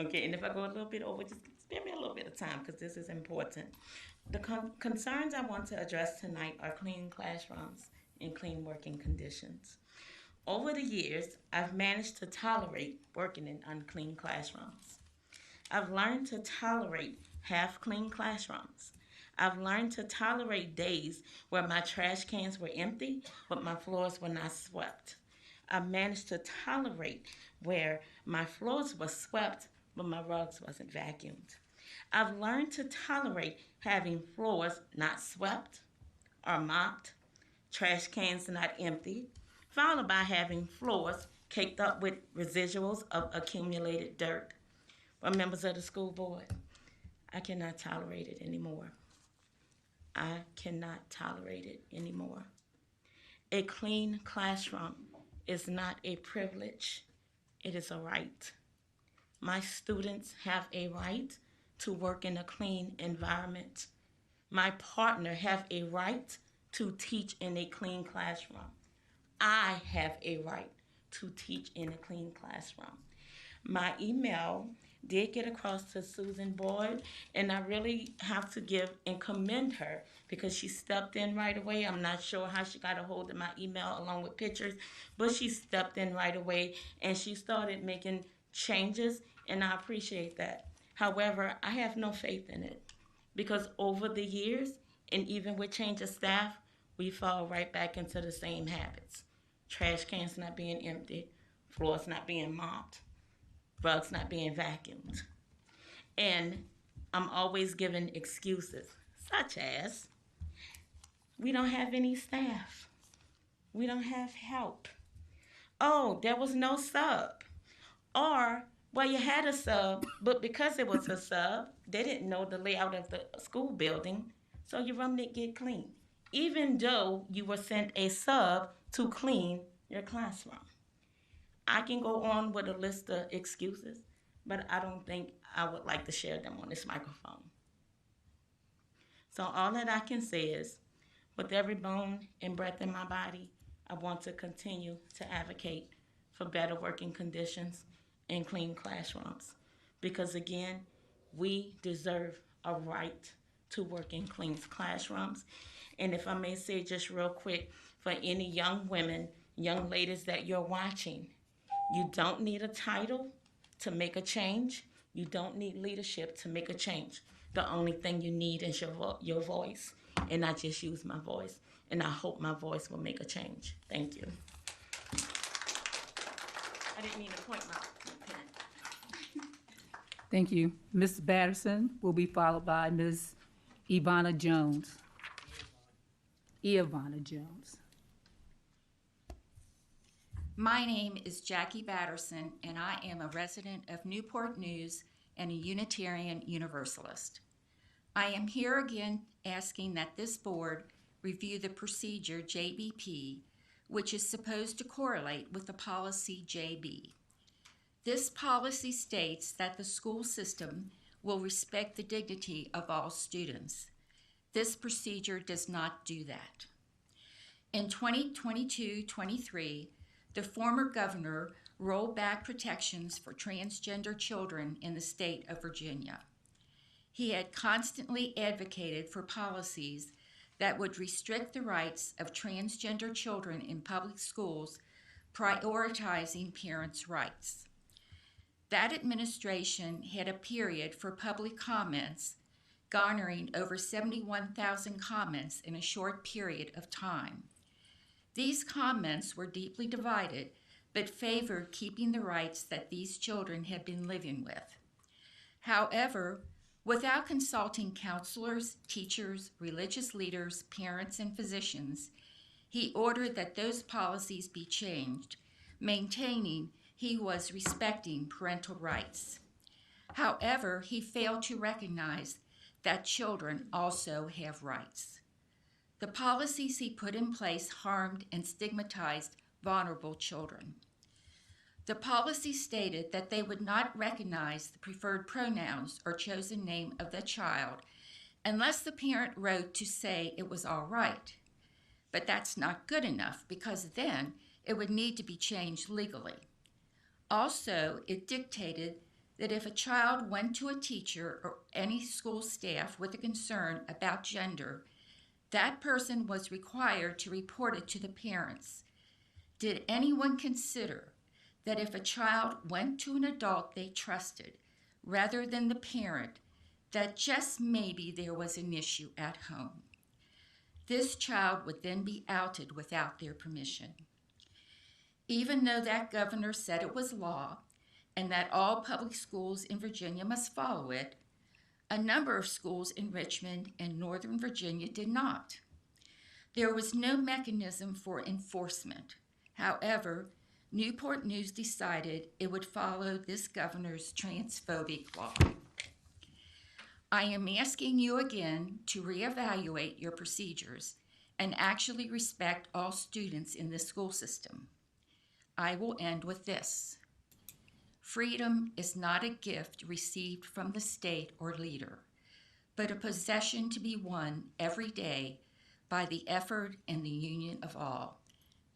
Okay, and if I go a little bit over, just spare me a little bit of time because this is important. The concerns I want to address tonight are clean classrooms and clean working conditions. Over the years, I've managed to tolerate working in unclean classrooms. I've learned to tolerate half-clean classrooms. I've learned to tolerate days where my trash cans were empty, but my floors were not swept. I've managed to tolerate where my floors were swept, but my rugs wasn't vacuumed. I've learned to tolerate having floors not swept or mopped, trash cans not empty, followed by having floors caked up with residuals of accumulated dirt. But members of the school board, I cannot tolerate it anymore. I cannot tolerate it anymore. A clean classroom is not a privilege, it is a right. My students have a right to work in a clean environment. My partner have a right to teach in a clean classroom. I have a right to teach in a clean classroom. My email did get across to Susan Boyd, and I really have to give and commend her because she stepped in right away. I'm not sure how she got a hold of my email along with pictures, but she stepped in right away and she started making changes, and I appreciate that. However, I have no faith in it because over the years, and even with change of staff, we fall right back into the same habits. Trash cans not being emptied, floors not being mopped, rugs not being vacuumed. And I'm always given excuses, such as, we don't have any staff. We don't have help. Oh, there was no sub. Or, well, you had a sub, but because it was a sub, they didn't know the layout of the school building, so your room didn't get clean, even though you were sent a sub to clean your classroom. I can go on with a list of excuses, but I don't think I would like to share them on this microphone. So all that I can say is, with every bone and breath in my body, I want to continue to advocate for better working conditions and clean classrooms. Because again, we deserve a right to work in clean classrooms. And if I may say just real quick, for any young women, young ladies that you're watching, you don't need a title to make a change. You don't need leadership to make a change. The only thing you need is your voice. And I just use my voice. And I hope my voice will make a change. Thank you. I didn't mean to point my pen. Thank you. Ms. Batterson will be followed by Ms. Ivana Jones. Ivana Jones. My name is Jackie Batterson, and I am a resident of Newport News and a Unitarian Universalist. I am here again asking that this board review the procedure JBP, which is supposed to correlate with the policy JB. This policy states that the school system will respect the dignity of all students. This procedure does not do that. In 2022-23, the former governor rolled back protections for transgender children in the state of Virginia. He had constantly advocated for policies that would restrict the rights of transgender children in public schools, prioritizing parents' rights. That administration had a period for public comments, garnering over 71,000 comments in a short period of time. These comments were deeply divided, but favored keeping the rights that these children had been living with. However, without consulting counselors, teachers, religious leaders, parents, and physicians, he ordered that those policies be changed, maintaining he was respecting parental rights. However, he failed to recognize that children also have rights. The policies he put in place harmed and stigmatized vulnerable children. The policy stated that they would not recognize the preferred pronouns or chosen name of the child unless the parent wrote to say it was all right. But that's not good enough because then it would need to be changed legally. Also, it dictated that if a child went to a teacher or any school staff with a concern about gender, that person was required to report it to the parents. Did anyone consider that if a child went to an adult they trusted, rather than the parent, that just maybe there was an issue at home? This child would then be outed without their permission. Even though that governor said it was law and that all public schools in Virginia must follow it, a number of schools in Richmond and Northern Virginia did not. There was no mechanism for enforcement. However, Newport News decided it would follow this governor's transphobic law. I am asking you again to reevaluate your procedures and actually respect all students in the school system. I will end with this. Freedom is not a gift received from the state or leader, but a possession to be won every day by the effort and the union of all.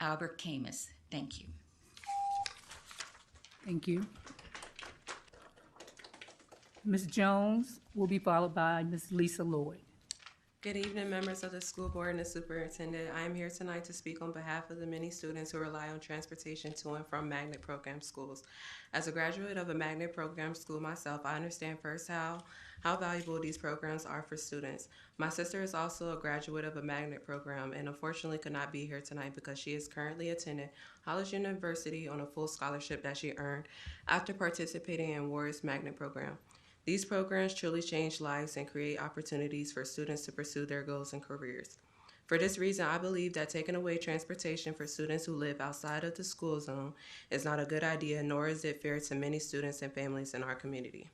Albert Camus, thank you. Thank you. Ms. Jones will be followed by Ms. Lisa Lloyd. Good evening, members of the school board and the superintendent. I am here tonight to speak on behalf of the many students who rely on transportation to and from magnet program schools. As a graduate of a magnet program school myself, I understand firsthand how valuable these programs are for students. My sister is also a graduate of a magnet program and unfortunately could not be here tonight because she is currently attending Hollis University on a full scholarship that she earned after participating in Warriors Magnet program. These programs truly change lives and create opportunities for students to pursue their goals and careers. For this reason, I believe that taking away transportation for students who live outside of the school zone is not a good idea, nor is it fair to many students and families in our community.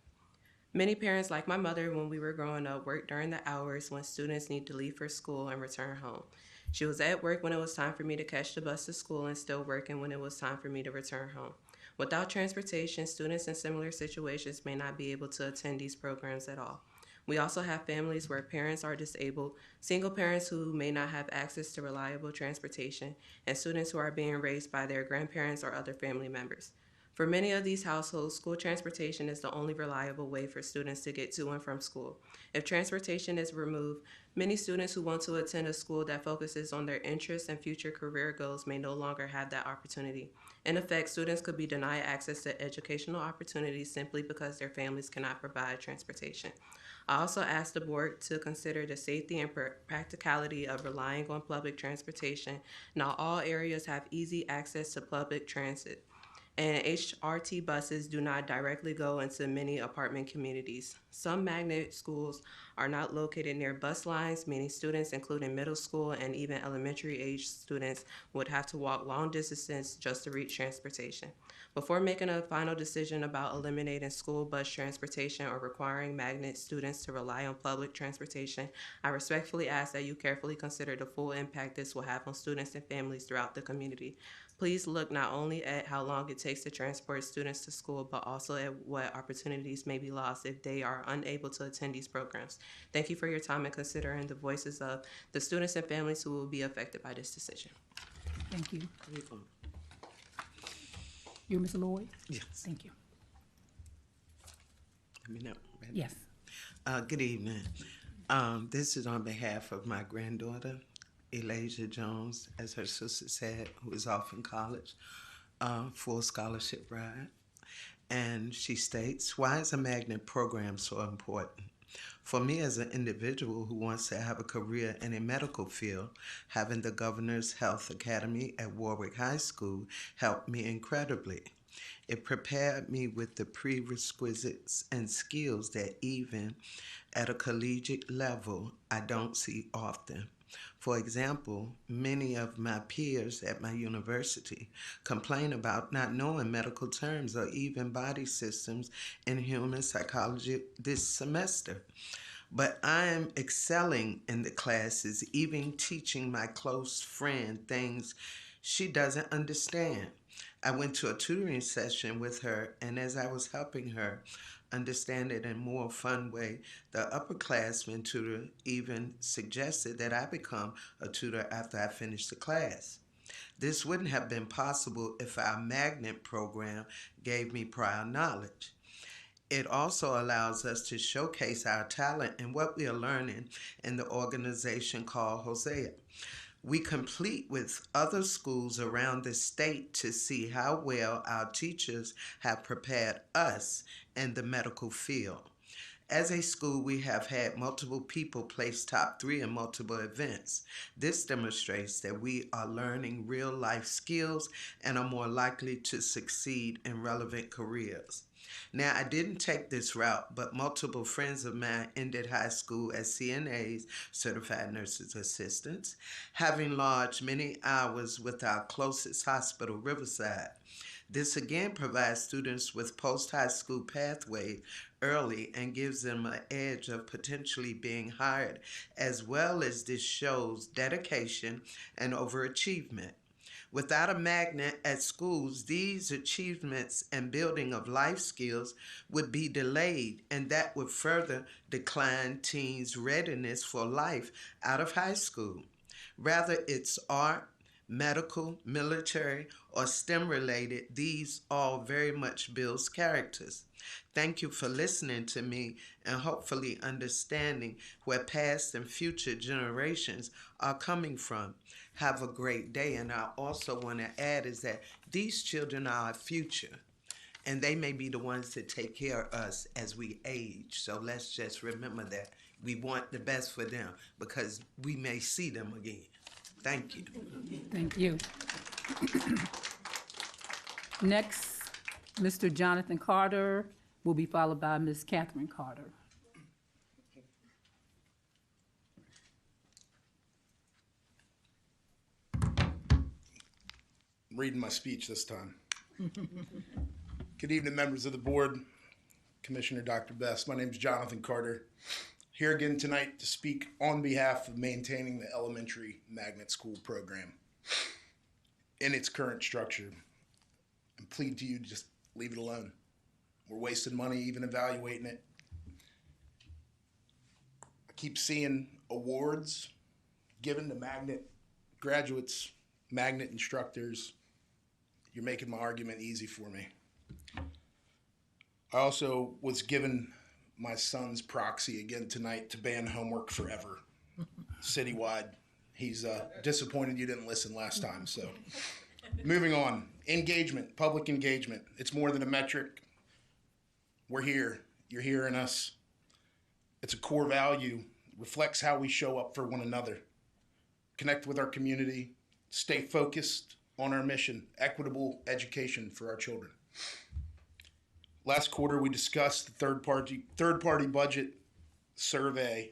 Many parents, like my mother when we were growing up, worked during the hours when students need to leave for school and return home. She was at work when it was time for me to catch the bus to school and still working when it was time for me to return home. Without transportation, students in similar situations may not be able to attend these programs at all. We also have families where parents are disabled, single parents who may not have access to reliable transportation, and students who are being raised by their grandparents or other family members. For many of these households, school transportation is the only reliable way for students to get to and from school. If transportation is removed, many students who want to attend a school that focuses on their interests and future career goals may no longer have that opportunity. In effect, students could be denied access to educational opportunities simply because their families cannot provide transportation. I also asked the board to consider the safety and practicality of relying on public transportation. Not all areas have easy access to public transit, and HRT buses do not directly go into many apartment communities. Some magnet schools are not located near bus lines, meaning students, including middle school and even elementary age students, would have to walk long distances just to reach transportation. Before making a final decision about eliminating school bus transportation or requiring magnet students to rely on public transportation, I respectfully ask that you carefully consider the full impact this will have on students and families throughout the community. Please look not only at how long it takes to transport students to school, but also at what opportunities may be lost if they are unable to attend these programs. Thank you for your time and considering the voices of the students and families who will be affected by this decision. Thank you. You're Ms. Lloyd? Yes. Thank you. Let me know. Yes. Good evening. This is on behalf of my granddaughter, Elijah Jones, as her sister said, who is off in college, full scholarship ride. And she states, why is a magnet program so important? For me as an individual who wants to have a career in a medical field, having the Governor's Health Academy at Warwick High School helped me incredibly. It prepared me with the prerequisites and skills that even at a collegiate level, I don't see often. For example, many of my peers at my university complain about not knowing medical terms or even body systems in human psychology this semester. But I am excelling in the classes, even teaching my close friend things she doesn't understand. I went to a tutoring session with her, and as I was helping her understand it in a more fun way, the upperclassman tutor even suggested that I become a tutor after I finished the class. This wouldn't have been possible if our magnet program gave me prior knowledge. It also allows us to showcase our talent and what we are learning in the organization called Hosea. We compete with other schools around the state to see how well our teachers have prepared us in the medical field. As a school, we have had multiple people place top 3 in multiple events. This demonstrates that we are learning real-life skills and are more likely to succeed in relevant careers. Now, I didn't take this route, but multiple friends of mine ended high school as CNAs, certified nurses assistants, having lodged many hours with our closest hospital, Riverside. This again provides students with post-high school pathways early and gives them an edge of potentially being hired, as well as this shows dedication and overachievement. Without a magnet at schools, these achievements and building of life skills would be delayed, and that would further decline teens' readiness for life out of high school. Rather, it's art, medical, military, or STEM related, these all very much builds characters. Thank you for listening to me and hopefully understanding where past and future generations are coming from. Have a great day. And I also want to add is that these children are our future, and they may be the ones that take care of us as we age. So let's just remember that we want the best for them because we may see them again. Thank you. Thank you. Next, Mr. Jonathan Carter will be followed by Ms. Catherine Carter. I'm reading my speech this time. Good evening, members of the board, Commissioner Dr. Best. My name is Jonathan Carter, here again tonight to speak on behalf of maintaining the elementary magnet school program in its current structure and plead to you to just leave it alone. We're wasting money even evaluating it. I keep seeing awards given to magnet graduates, magnet instructors. You're making my argument easy for me. I also was given my son's proxy again tonight to ban homework forever, citywide. He's disappointed you didn't listen last time, so. Moving on, engagement, public engagement. It's more than a metric. We're here, you're hearing us. It's a core value, reflects how we show up for one another. Connect with our community, stay focused on our mission, equitable education for our children. Last quarter, we discussed the third-party budget survey.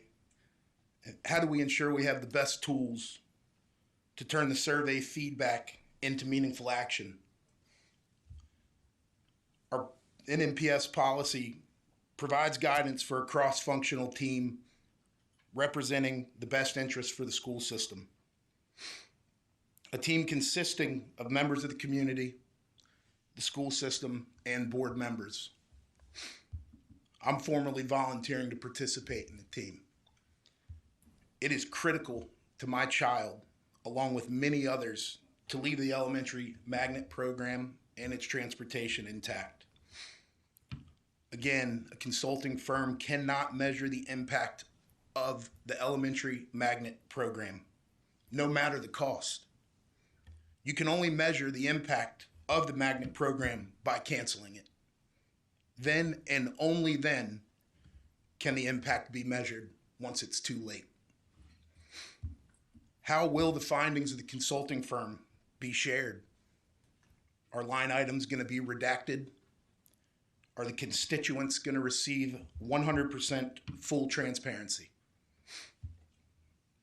How do we ensure we have the best tools to turn the survey feedback into meaningful action? Our NNPS policy provides guidance for a cross-functional team representing the best interests for the school system. A team consisting of members of the community, the school system, and board members. I'm formally volunteering to participate in the team. It is critical to my child, along with many others, to leave the elementary magnet program and its transportation intact. Again, a consulting firm cannot measure the impact of the elementary magnet program, no matter the cost. You can only measure the impact of the magnet program by canceling it. Then and only then can the impact be measured once it's too late. How will the findings of the consulting firm be shared? Are line items going to be redacted? Are the constituents going to receive 100% full transparency?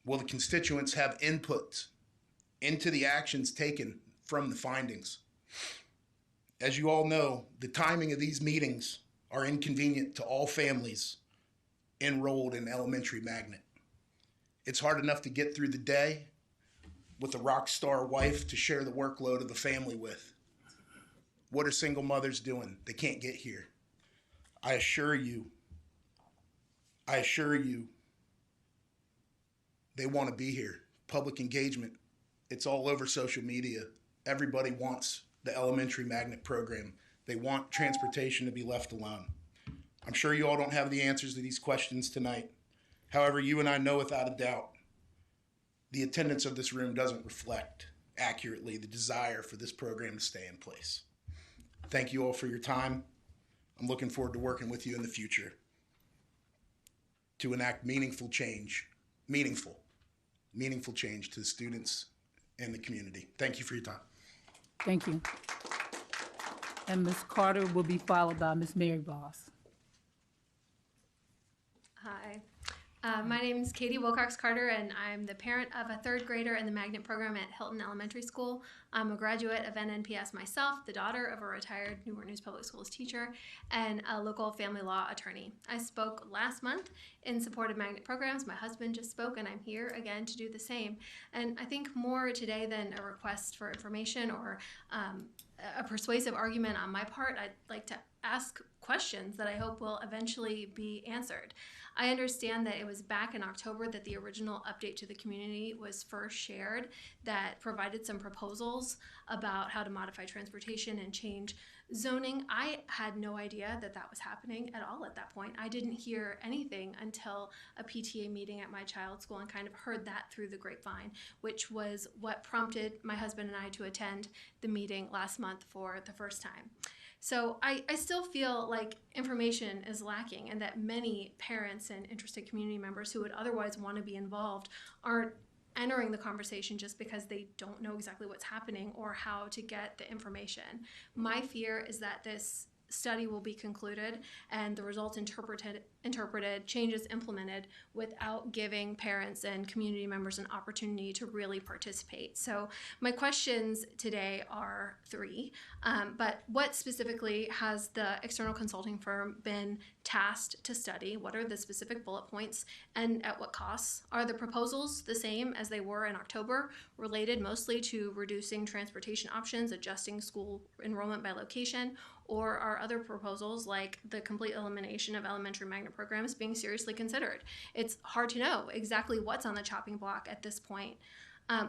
Will the constituents have input into the actions taken from the findings? As you all know, the timing of these meetings are inconvenient to all families enrolled in elementary magnet. It's hard enough to get through the day with a rock star wife to share the workload of the family with. What are single mothers doing? They can't get here. I assure you, they want to be here. Public engagement, it's all over social media. Everybody wants the elementary magnet program. They want transportation to be left alone. I'm sure you all don't have the answers to these questions tonight. However, you and I know without a doubt, the attendance of this room doesn't reflect accurately the desire for this program to stay in place. Thank you all for your time. I'm looking forward to working with you in the future to enact meaningful change to the students and the community. Thank you for your time. Thank you. And Ms. Carter will be followed by Ms. Mary Voss. Hi. My name is Katie Wilcox-Carter, and I'm the parent of a third grader in the magnet program at Hilton Elementary School. I'm a graduate of NNPS myself, the daughter of a retired Newport News Public Schools teacher, and a local family law attorney. I spoke last month in support of magnet programs. My husband just spoke, and I'm here again to do the same. And I think more today than a request for information or a persuasive argument on my part, I'd like to ask questions that I hope will eventually be answered. I understand that it was back in October that the original update to the community was first shared that provided some proposals about how to modify transportation and change zoning. I had no idea that that was happening at all at that point. I didn't hear anything until a PTA meeting at my child's school and kind of heard that through the grapevine, which was what prompted my husband and I to attend the meeting last month for the first time. So I still feel like information is lacking and that many parents and interested community members who would otherwise want to be involved aren't entering the conversation just because they don't know exactly what's happening or how to get the information. My fear is that this study will be concluded and the results interpreted, changes implemented without giving parents and community members an opportunity to really participate. So my questions today are three, but what specifically has the external consulting firm been tasked to study? What are the specific bullet points and at what costs? Are the proposals the same as they were in October, related mostly to reducing transportation options, adjusting school enrollment by location, or are other proposals like the complete elimination of elementary magnet programs being seriously considered? It's hard to know exactly what's on the chopping block at this point.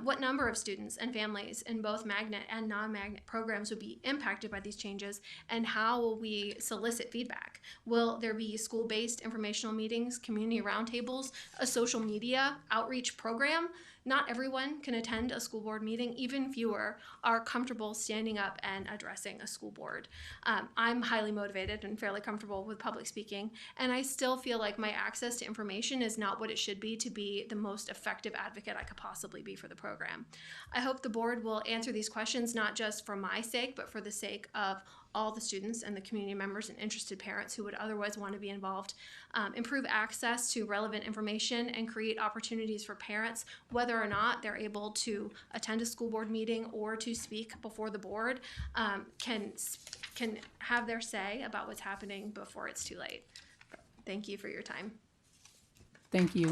What number of students and families in both magnet and non-magnet programs would be impacted by these changes, and how will we solicit feedback? Will there be school-based informational meetings, community roundtables, a social media outreach program? Not everyone can attend a school board meeting. Even fewer are comfortable standing up and addressing a school board. I'm highly motivated and fairly comfortable with public speaking, and I still feel like my access to information is not what it should be to be the most effective advocate I could possibly be for the program. I hope the board will answer these questions not just for my sake, but for the sake of all the students and the community members and interested parents who would otherwise want to be involved, improve access to relevant information, and create opportunities for parents, whether or not they're able to attend a school board meeting or to speak before the board, can have their say about what's happening before it's too late. Thank you for your time. Thank you.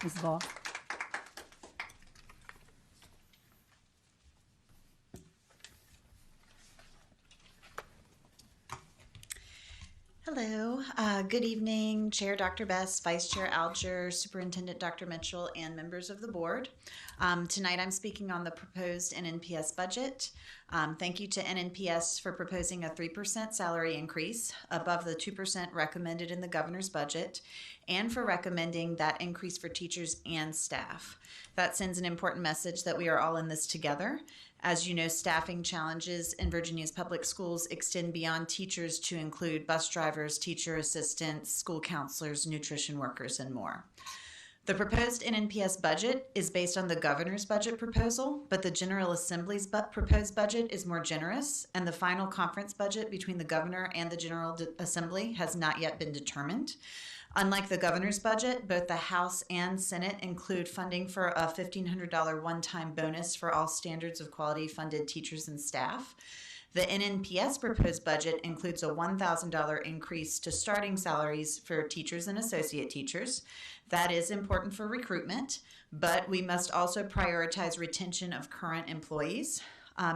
Ms. Ball. Hello, good evening, Chair Dr. Best, Vice Chair Alger, Superintendent Dr. Mitchell, and members of the board. Tonight I'm speaking on the proposed NNPS budget. Thank you to NNPS for proposing a 3% salary increase above the 2% recommended in the governor's budget, and for recommending that increase for teachers and staff. That sends an important message that we are all in this together. As you know, staffing challenges in Virginia's public schools extend beyond teachers to include bus drivers, teacher assistants, school counselors, nutrition workers, and more. The proposed NNPS budget is based on the governor's budget proposal, but the General Assembly's proposed budget is more generous, and the final conference budget between the governor and the General Assembly has not yet been determined. Unlike the governor's budget, both the House and Senate include funding for a $1,500 one-time bonus for all standards of quality funded teachers and staff. The NNPS proposed budget includes a $1,000 increase to starting salaries for teachers and associate teachers. That is important for recruitment, but we must also prioritize retention of current employees.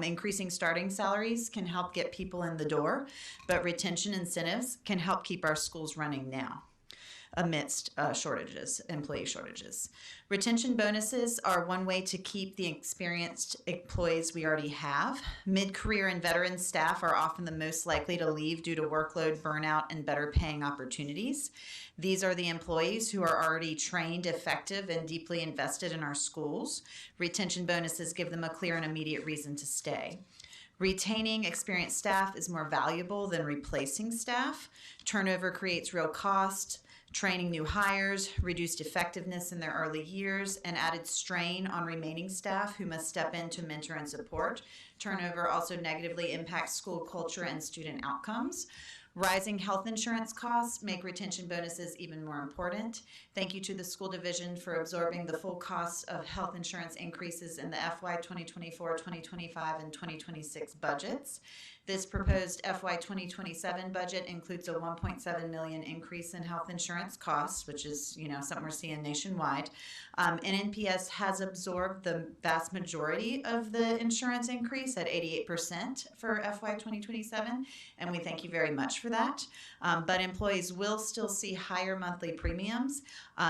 Increasing starting salaries can help get people in the door, but retention incentives can help keep our schools running now amidst employee shortages. Retention bonuses are one way to keep the experienced employees we already have. Mid-career and veteran staff are often the most likely to leave due to workload, burnout, and better paying opportunities. These are the employees who are already trained, effective, and deeply invested in our schools. Retention bonuses give them a clear and immediate reason to stay. Retaining experienced staff is more valuable than replacing staff. Turnover creates real cost. Training new hires, reduced effectiveness in their early years, and added strain on remaining staff who must step in to mentor and support. Turnover also negatively impacts school culture and student outcomes. Rising health insurance costs make retention bonuses even more important. Thank you to the school division for absorbing the full cost of health insurance increases in the FY 2024, 2025, and 2026 budgets. This proposed FY 2027 budget includes a $1.7 million increase in health insurance costs, which is, something we're seeing nationwide. NNPS has absorbed the vast majority of the insurance increase at 88% for FY 2027, and we thank you very much for that. But employees will still see higher monthly premiums.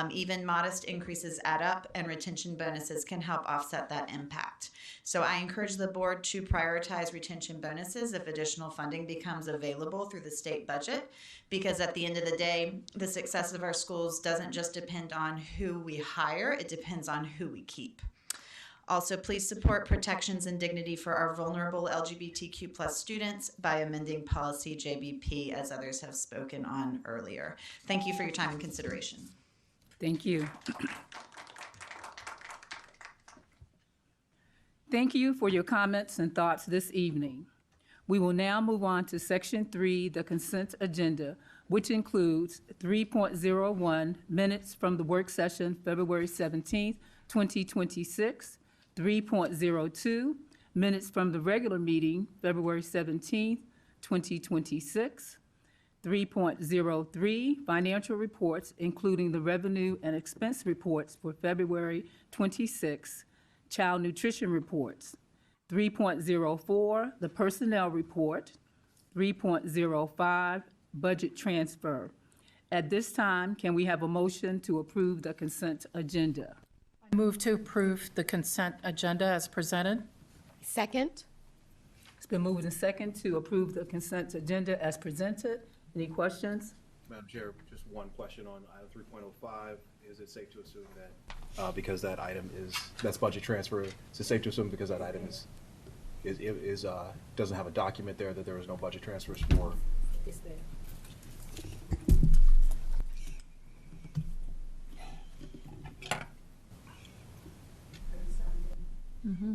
Even modest increases add up, and retention bonuses can help offset that impact. So I encourage the board to prioritize retention bonuses if additional funding becomes available through the state budget, because at the end of the day, the success of our schools doesn't just depend on who we hire, it depends on who we keep. Also, please support protections and dignity for our vulnerable LGBTQ+ students by amending policy JBP, as others have spoken on earlier. Thank you for your time and consideration. Thank you. Thank you for your comments and thoughts this evening. We will now move on to Section 3, the consent agenda, which includes 3.01 minutes from the work session February 17th, 2026, 3.02 minutes from the regular meeting February 17th, 2026, 3.03 financial reports, including the revenue and expense reports for February 26, child nutrition reports, 3.04 the personnel report, 3.05 budget transfer. At this time, can we have a motion to approve the consent agenda? I move to approve the consent agenda as presented. Second. It's been moved and second to approve the consent agenda as presented. Any questions? Madam Chair, just one question on item 3.05. Is it safe to assume that because that item that's budget transfer, is it safe to assume because that item doesn't have a document there that there was no budget transfers for? It's there. Mm-hmm.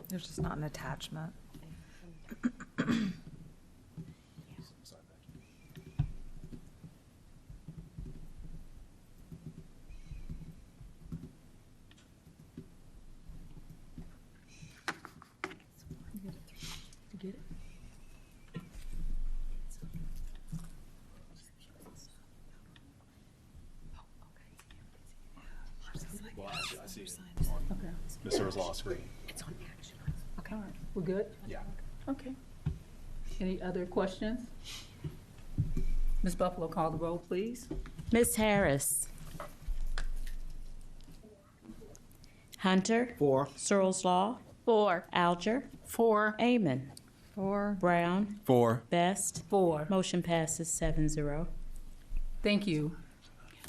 There's just not an attachment. Well, I see it on Ms. Searles' screen. It's on action. Okay, all right, we're good? Yeah. Okay. Any other questions? Ms. Buffalo, call the roll, please. Ms. Harris. Hunter. 4. Searles Law. 4. Alger. 4. Amon. 4. Brown. 4. Best. 4. Motion passes 7-0. Thank you.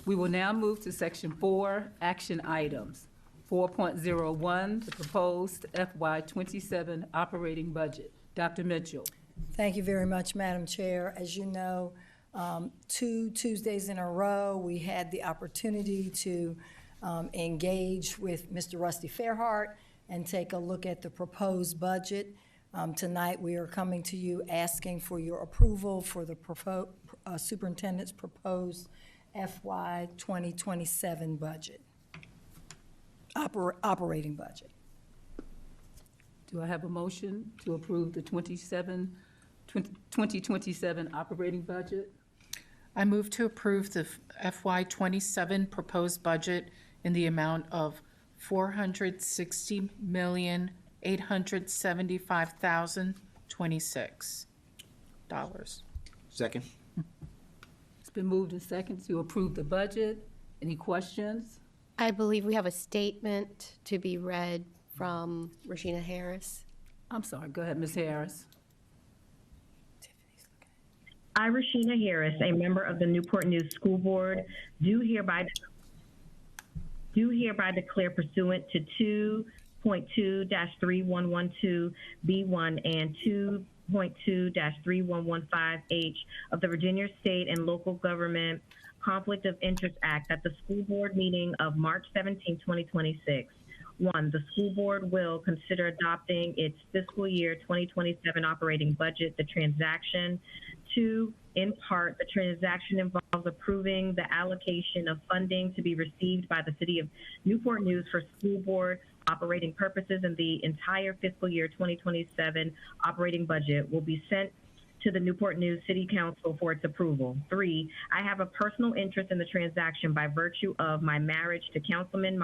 We will now move to Section 4, action items. 4.01, the proposed FY27 operating budget. Dr. Mitchell. Thank you very much, Madam Chair. As you know, 2 Tuesdays in a row, we had the opportunity to engage with Mr. Rusty Fairhart and take a look at the proposed budget. Tonight, we are coming to you asking for your approval for the superintendent's proposed FY 2027 budget, operating budget. Do I have a motion to approve the 2027 operating budget? I move to approve the FY27 proposed budget in the amount of $460,875,026. Second. It's been moved and second to approve the budget. Any questions? I believe we have a statement to be read from Regina Harris. I'm sorry, go ahead, Ms. Harris. I, Regina Harris, a member of the Newport News School Board, do hereby declare pursuant to 2.2-3112B1 and 2.2-3115H of the Virginia State and Local Government Conflict of Interest Act that the school board meeting of March 17, 2026 1, the school board will consider adopting its fiscal year 2027 operating budget, the transaction. 2, in part, the transaction involves approving the allocation of funding to be received by the City of Newport News for school board operating purposes, and the entire fiscal year 2027 operating budget will be sent to the Newport News City Council for its approval. 3, I have a personal interest in the transaction by virtue of my marriage to Councilman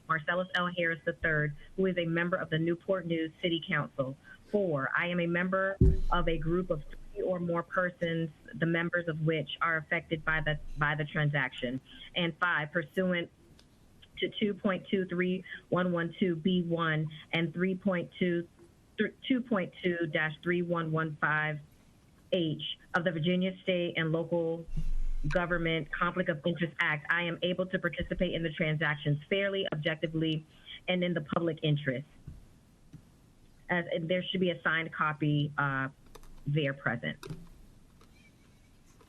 Marcellus L. Harris III, who is a member of the Newport News City Council. 4, I am a member of a group of 3 or more persons, the members of which are affected by the transaction. And 5, pursuant to 2.23112B1 and 2.2-3115H of the Virginia State and Local Government Conflict of Interest Act, I am able to participate in the transactions fairly, objectively, and in the public interest. There should be a signed copy there present.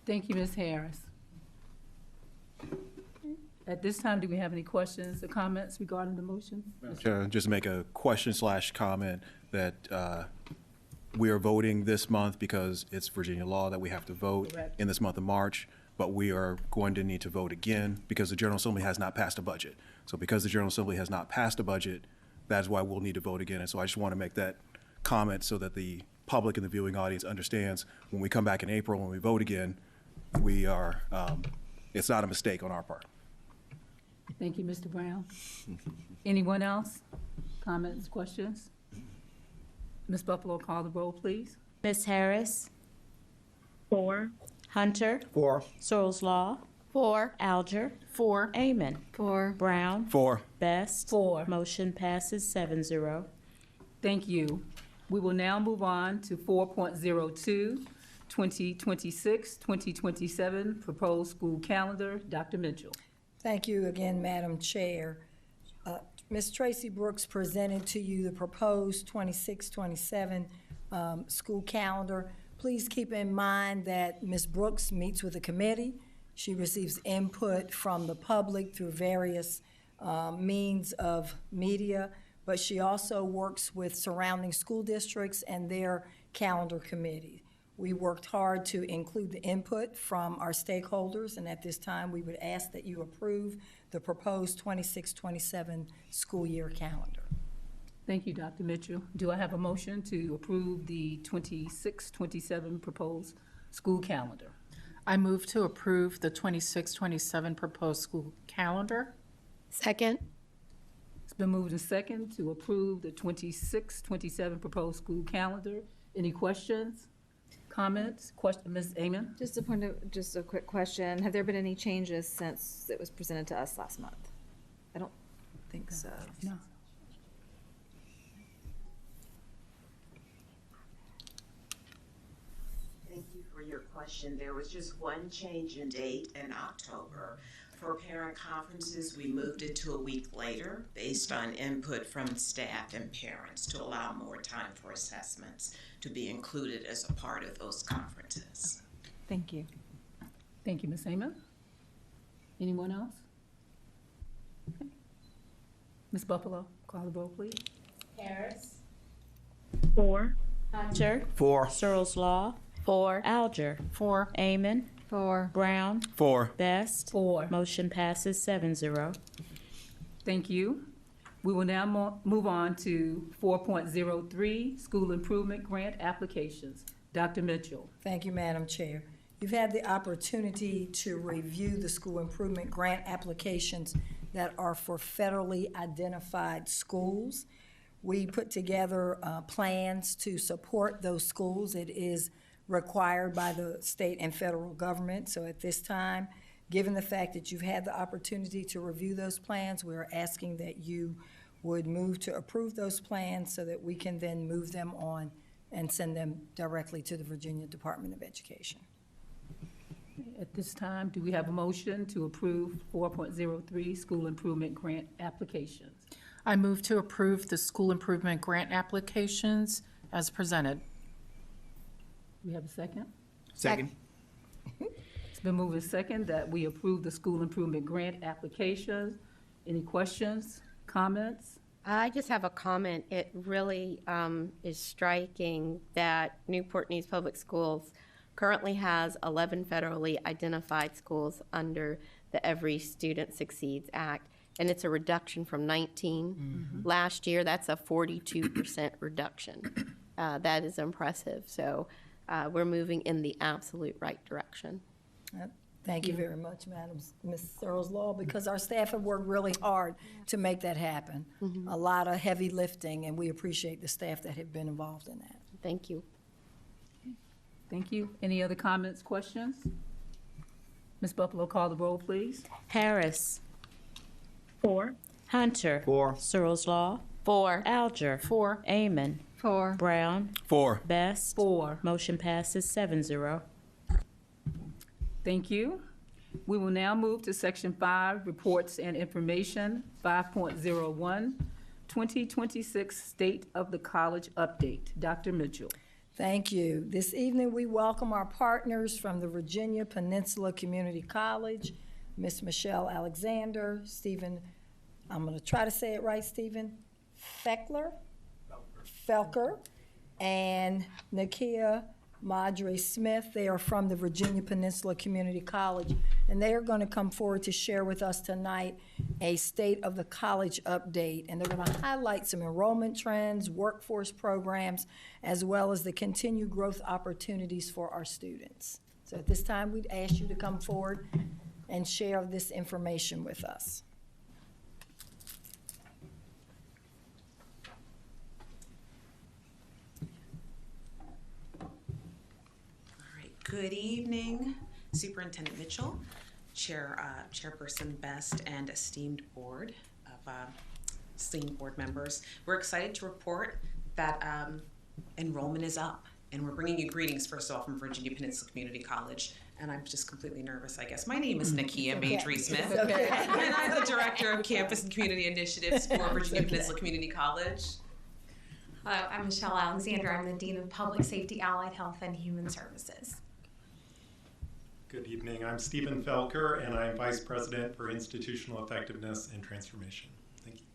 Thank you, Ms. Harris. At this time, do we have any questions or comments regarding the motion? Just make a question/comment that we are voting this month because it's Virginia law that we have to vote Correct. in this month of March, but we are going to need to vote again because the General Assembly has not passed a budget. So because the General Assembly has not passed a budget, that is why we'll need to vote again. And so I just want to make that comment so that the public and the viewing audience understands when we come back in April, when we vote again, we are, it's not a mistake on our part. Thank you, Mr. Brown. Anyone else? Comments, questions? Ms. Buffalo, call the roll, please. Ms. Harris? 4, Hunter? 4, Searles Law? 4, Alger? 4, Amon? 4, Brown? 4. Best? 4. Motion passes 7-0. Thank you. We will now move on to 4.02, 2026-2027 proposed school calendar. Dr. Mitchell. Thank you again, Madam Chair. Ms. Tracy Brooks presented to you the proposed 26-27 school calendar. Please keep in mind that Ms. Brooks meets with the committee. She receives input from the public through various means of media, but she also works with surrounding school districts and their calendar committee. We worked hard to include the input from our stakeholders, and at this time, we would ask that you approve the proposed 26-27 school year calendar. Thank you, Dr. Mitchell. Do I have a motion to approve the 26-27 proposed school calendar? I move to approve the 26-27 proposed school calendar. Second. It's been moved and second to approve the 26-27 proposed school calendar. Any questions, comments? Ms. Amon? Just a quick question. Have there been any changes since it was presented to us last month? I don't think so. No. Thank you for your question. There was just one change in date in October. For parent conferences, we moved it to a week later based on input from staff and parents to allow more time for assessments to be included as a part of those conferences. Thank you. Thank you, Ms. Amon. Anyone else? Okay. Ms. Buffalo, call the roll, please. Harris? 4, Hunter? 4, Searles Law? 4, Alger? 4, Amon? 4, Brown? 4. Best? 4. Motion passes 7-0. Thank you. We will now move on to 4.03, school improvement grant applications. Dr. Mitchell. Thank you, Madam Chair. You've had the opportunity to review the school improvement grant applications that are for federally identified schools. We put together plans to support those schools. It is required by the state and federal government. So at this time, given the fact that you've had the opportunity to review those plans, we're asking that you would move to approve those plans so that we can then move them on and send them directly to the Virginia Department of Education. At this time, do we have a motion to approve 4.03 school improvement grant applications? I move to approve the school improvement grant applications as presented. Do we have a second? Second. It's been moved and second that we approve the school improvement grant applications. Any questions, comments? I just have a comment. It really is striking that Newport News Public Schools currently has 11 federally identified schools under the Every Student Succeeds Act, and it's a reduction from 19 last year. That's a 42% reduction. That is impressive. So we're moving in the absolute right direction. Thank you very much, Madam Ms. Searles Law, because our staff have worked really hard to make that happen. A lot of heavy lifting, and we appreciate the staff that have been involved in that. Thank you. Thank you. Any other comments, questions? Ms. Buffalo, call the roll, please. Harris. 4. Hunter. 4. Searles Law. 4. Alger. 4. Amon. 4. Brown. 4. Best. 4. Motion passes 7-0. Thank you. We will now move to Section 5, Reports and Information, 5.01, 2026 State of the College Update. Dr. Mitchell. Thank you. This evening, we welcome our partners from the Virginia Peninsula Community College, Miss Michelle Alexander, Stephen, I'm going to try to say it right, Stephen Felker, and Nakia Madre Smith. They are from the Virginia Peninsula Community College, and they are going to come forward to share with us tonight a State of the College update, and they're going to highlight some enrollment trends, workforce programs, as well as the continued growth opportunities for our students. So at this time, we'd ask you to come forward and share this information with us. Good evening, Superintendent Mitchell, Chairperson Best, and esteemed board members. We're excited to report that enrollment is up, and we're bringing you greetings, first of all, from Virginia Peninsula Community College. And I'm just completely nervous, I guess. My name is Nakia Madre Smith, and I'm the Director of Campus and Community Initiatives for Virginia Peninsula Community College. Hello, I'm Michelle Alexander. I'm the Dean of Public Safety, Allied Health, and Human Services. Good evening. I'm Stephen Felker, and I'm Vice President for Institutional Effectiveness and Transformation. Thank you.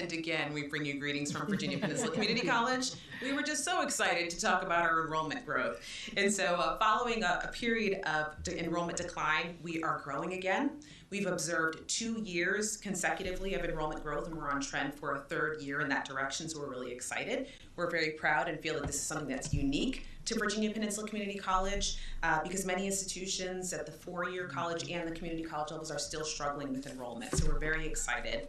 And again, we bring you greetings from Virginia Peninsula Community College. We were just so excited to talk about our enrollment growth. And so following a period of enrollment decline, we are growing again. We've observed 2 years consecutively of enrollment growth, and we're on trend for a third year in that direction, so we're really excited. We're very proud and feel that this is something that's unique to Virginia Peninsula Community College because many institutions at the four-year college and the community college levels are still struggling with enrollment, so we're very excited.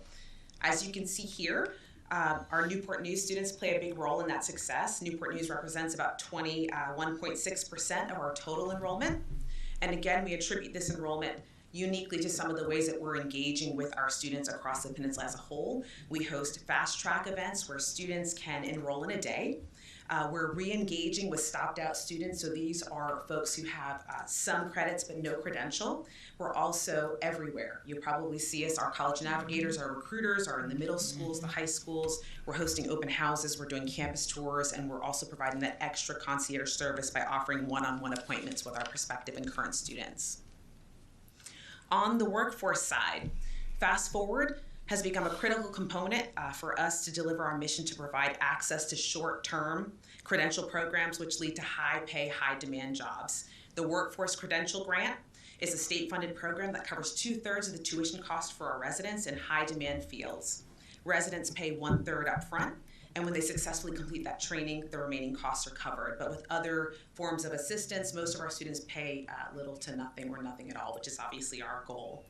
As you can see here, our Newport News students play a big role in that success. Newport News represents about 21.6% of our total enrollment. And again, we attribute this enrollment uniquely to some of the ways that we're engaging with our students across the peninsula as a whole. We host fast track events where students can enroll in a day. We're re-engaging with stopped out students, so these are folks who have some credits but no credential. We're also everywhere. You'll probably see us, our college navigators, our recruiters are in the middle schools, the high schools. We're hosting open houses, we're doing campus tours, and we're also providing that extra concierge service by offering one-on-one appointments with our prospective and current students. On the workforce side, Fast Forward has become a critical component for us to deliver our mission to provide access to short-term credential programs which lead to high-pay, high-demand jobs. The Workforce Credential Grant is a state-funded program that covers 2/3 of the tuition cost for our residents in high-demand fields. Residents pay 1/3 up front, and when they successfully complete that training, the remaining costs are covered. But with other forms of assistance, most of our students pay little to nothing or nothing at all, which is obviously our goal.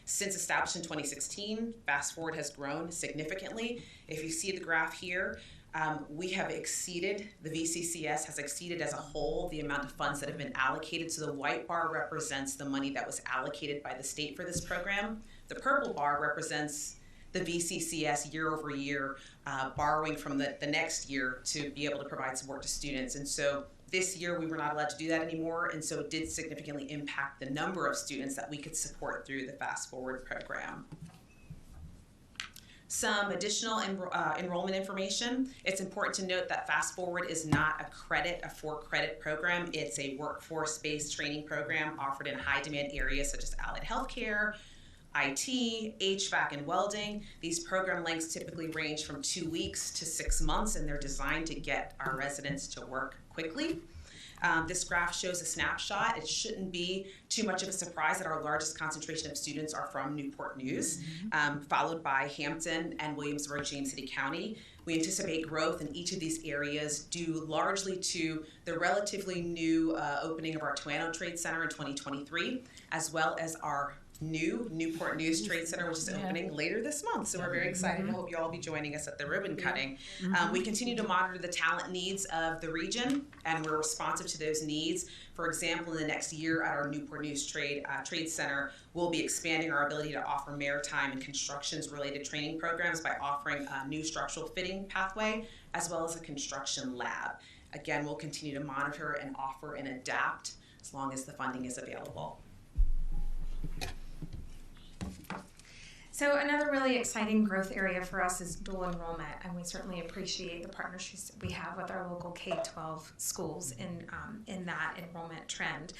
Since established in 2016, Fast Forward has grown significantly. If you see the graph here, we have exceeded, the VCCS has exceeded as a whole the amount of funds that have been allocated. So the white bar represents the money that was allocated by the state for this program. The purple bar represents the VCCS year over year, borrowing from the next year to be able to provide support to students. And so this year we were not allowed to do that anymore, and so it did significantly impact the number of students that we could support through the Fast Forward program. Some additional enrollment information. It's important to note that Fast Forward is not a 4-credit program. It's a workforce-based training program offered in high-demand areas such as allied healthcare, IT, HVAC, and welding. These program lengths typically range from 2 weeks to 6 months, and they're designed to get our residents to work quickly. This graph shows a snapshot. It shouldn't be too much of a surprise that our largest concentration of students are from Newport News, followed by Hampton and Williamsburg, James City County. We anticipate growth in each of these areas due largely to the relatively new opening of our Toano Trade Center in 2023, as well as our new Newport News Trade Center, which is opening later this month. So we're very excited. I hope you all will be joining us at the ribbon cutting. We continue to monitor the talent needs of the region, and we're responsive to those needs. For example, in the next year at our Newport News Trade Center, we'll be expanding our ability to offer maritime and constructions-related training programs by offering a new structural fitting pathway, as well as a construction lab. Again, we'll continue to monitor and offer and adapt as long as the funding is available. So another really exciting growth area for us is dual enrollment, and we certainly appreciate the partnerships that we have with our local K-12 schools in that enrollment trend.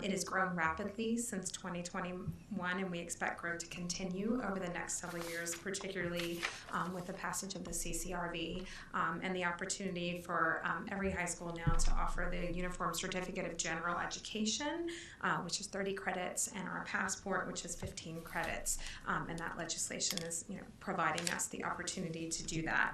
It has grown rapidly since 2021, and we expect growth to continue over the next several years, particularly with the passage of the CCRV and the opportunity for every high school now to offer the Uniform Certificate of General Education, which is 30 credits, and our Passport, which is 15 credits, and that legislation is, providing us the opportunity to do that.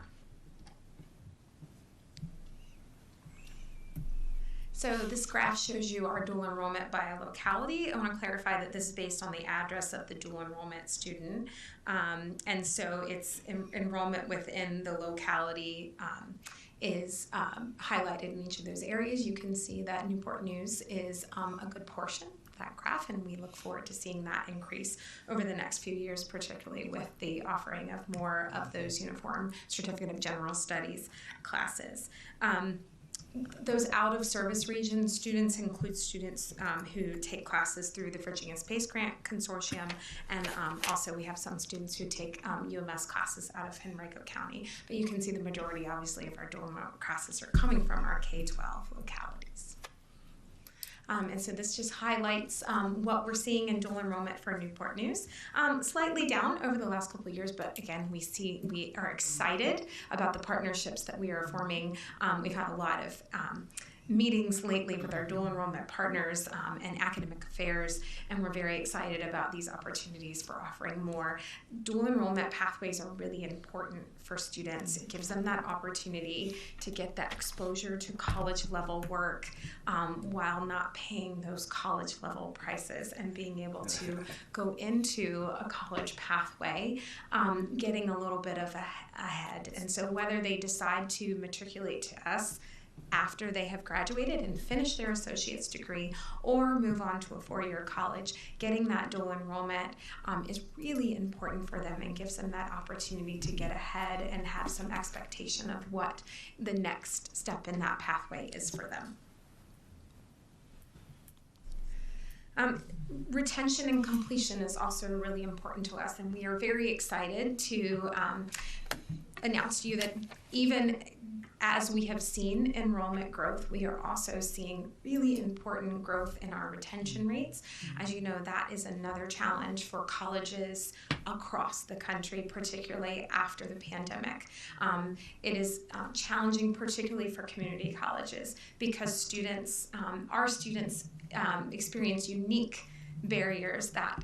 So this graph shows you our dual enrollment by a locality. I want to clarify that this is based on the address of the dual enrollment student. And so it's enrollment within the locality is highlighted in each of those areas. You can see that Newport News is a good portion of that graph, and we look forward to seeing that increase over the next few years, particularly with the offering of more of those Uniform Certificate of General Studies classes. Those out-of-service region students include students who take classes through the Virginia Space Grant Consortium, and also we have some students who take UMS classes out of Henrico County. But you can see the majority, obviously, of our dual enrollment classes are coming from our K-12 localities. And so this just highlights what we're seeing in dual enrollment for Newport News. Slightly down over the last couple of years, but again, we are excited about the partnerships that we are forming. We've had a lot of meetings lately with our dual enrollment partners and academic affairs, and we're very excited about these opportunities for offering more. Dual enrollment pathways are really important for students. It gives them that opportunity to get that exposure to college level work while not paying those college level prices, and being able to go into a college pathway getting a little bit of ahead. And so whether they decide to matriculate to us after they have graduated and finished their associate's degree, or move on to a four-year college, getting that dual enrollment is really important for them and gives them that opportunity to get ahead and have some expectation of what the next step in that pathway is for them. Retention and completion is also really important to us, and we are very excited to announce to you that even as we have seen enrollment growth, we are also seeing really important growth in our retention rates. As you know, that is another challenge for colleges across the country, particularly after the pandemic. It is challenging, particularly for community colleges, because students, our students experience unique barriers that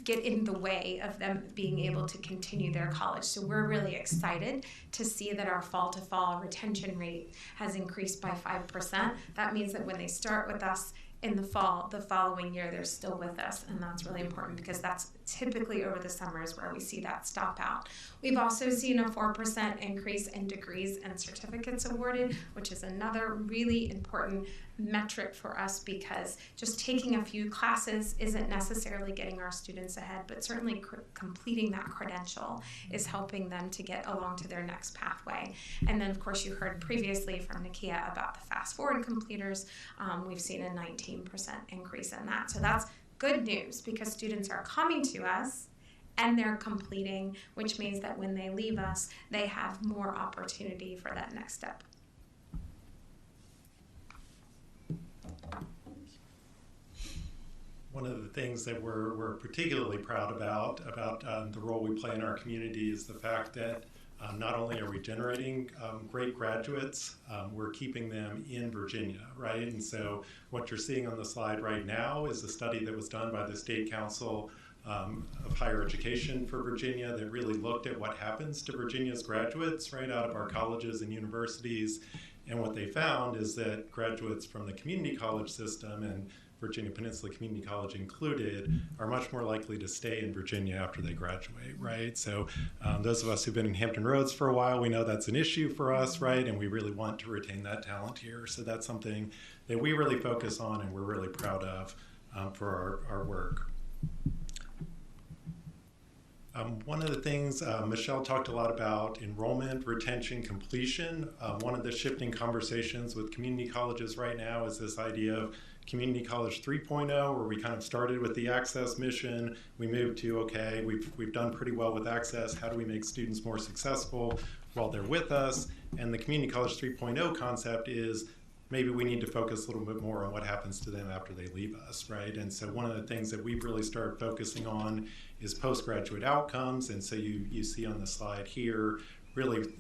get in the way of them being able to continue their college. So we're really excited to see that our fall to fall retention rate has increased by 5%. That means that when they start with us in the fall, the following year, they're still with us, and that's really important because that's typically over the summers where we see that stop out. We've also seen a 4% increase in degrees and certificates awarded, which is another really important metric for us, because just taking a few classes isn't necessarily getting our students ahead, but certainly completing that credential is helping them to get along to their next pathway. And then, of course, you heard previously from Nakia about the fast forward completers. We've seen a 19% increase in that. So that's good news, because students are coming to us and they're completing, which means that when they leave us, they have more opportunity for that next step. One of the things that we're particularly proud about the role we play in our community is the fact that not only are we generating great graduates, we're keeping them in Virginia, right? And so what you're seeing on the slide right now is a study that was done by the State Council of Higher Education for Virginia that really looked at what happens to Virginia's graduates right out of our colleges and universities. And what they found is that graduates from the community college system, and Virginia Peninsula Community College included, are much more likely to stay in Virginia after they graduate, right? So those of us who've been in Hampton Roads for a while, we know that's an issue for us, right? And we really want to retain that talent here. So that's something that we really focus on and we're really proud of for our work. One of the things, Michelle talked a lot about enrollment, retention, completion. One of the shifting conversations with community colleges right now is this idea of Community College 3.0, where we kind of started with the access mission. We moved to, okay, we've done pretty well with access. How do we make students more successful while they're with us? And the Community College 3.0 concept is maybe we need to focus a little bit more on what happens to them after they leave us, right? And so one of the things that we've really started focusing on is postgraduate outcomes. And so you see on the slide here, really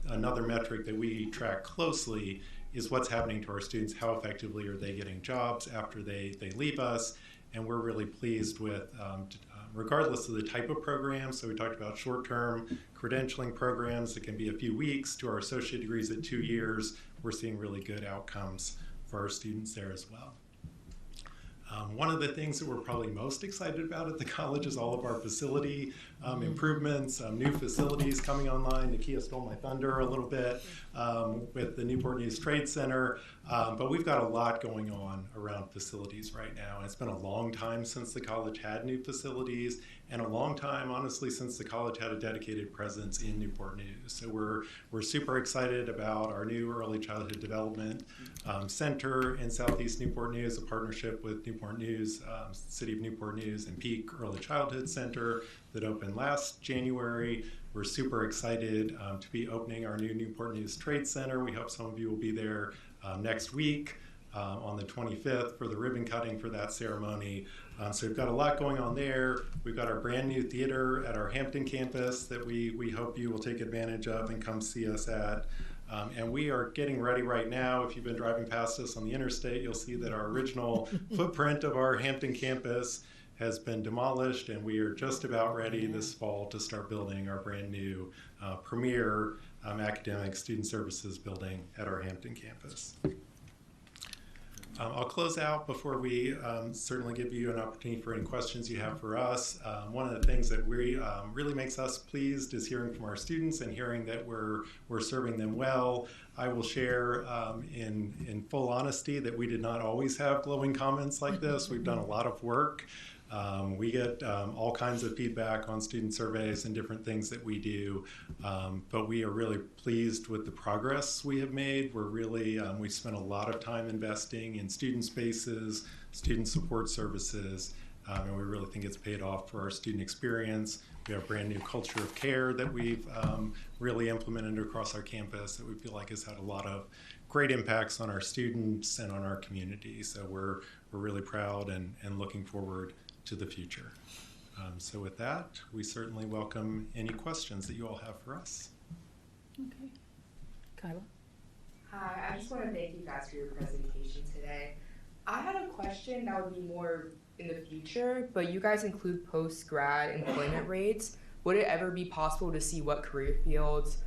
another metric that we track closely is what's happening to our students, how effectively are they getting jobs after they leave us. And we're really pleased with, regardless of the type of program, so we talked about short-term credentialing programs that can be a few weeks to our associate degrees at 2 years, we're seeing really good outcomes for our students there as well. One of the things that we're probably most excited about at the college is all of our facility improvements, new facilities coming online. Nakia stole my thunder a little bit with the Newport News Trade Center, but we've got a lot going on around facilities right now. And it's been a long time since the college had new facilities, and a long time, honestly, since the college had a dedicated presence in Newport News. So we're super excited about our new Early Childhood Development Center in Southeast Newport News, a partnership with Newport News, City of Newport News, and Peak Early Childhood Center that opened last January. We're super excited to be opening our new Newport News Trade Center. We hope some of you will be there next week on the 25th for the ribbon cutting for that ceremony. So we've got a lot going on there. We've got our brand new theater at our Hampton campus that we hope you will take advantage of and come see us at. And we are getting ready right now. If you've been driving past us on the interstate, you'll see that our original footprint of our Hampton campus has been demolished, and we are just about ready this fall to start building our brand new premier academic student services building at our Hampton campus. I'll close out before we certainly give you an opportunity for any questions you have for us. One of the things that really makes us pleased is hearing from our students and hearing that we're serving them well. I will share in full honesty that we did not always have glowing comments like this. We've done a lot of work. We get all kinds of feedback on student surveys and different things that we do, but we are really pleased with the progress we have made. We're really, we spent a lot of time investing in student spaces, student support services, and we really think it's paid off for our student experience. We have a brand new culture of care that we've really implemented across our campus that we feel like has had a lot of great impacts on our students and on our community. So we're really proud and looking forward to the future. So with that, we certainly welcome any questions that you all have for us. Okay. Kyla? Hi, I just want to thank you guys for your presentation today. I had a question that would be more in the future, but you guys include post-grad employment rates. Would it ever be possible to see what career fields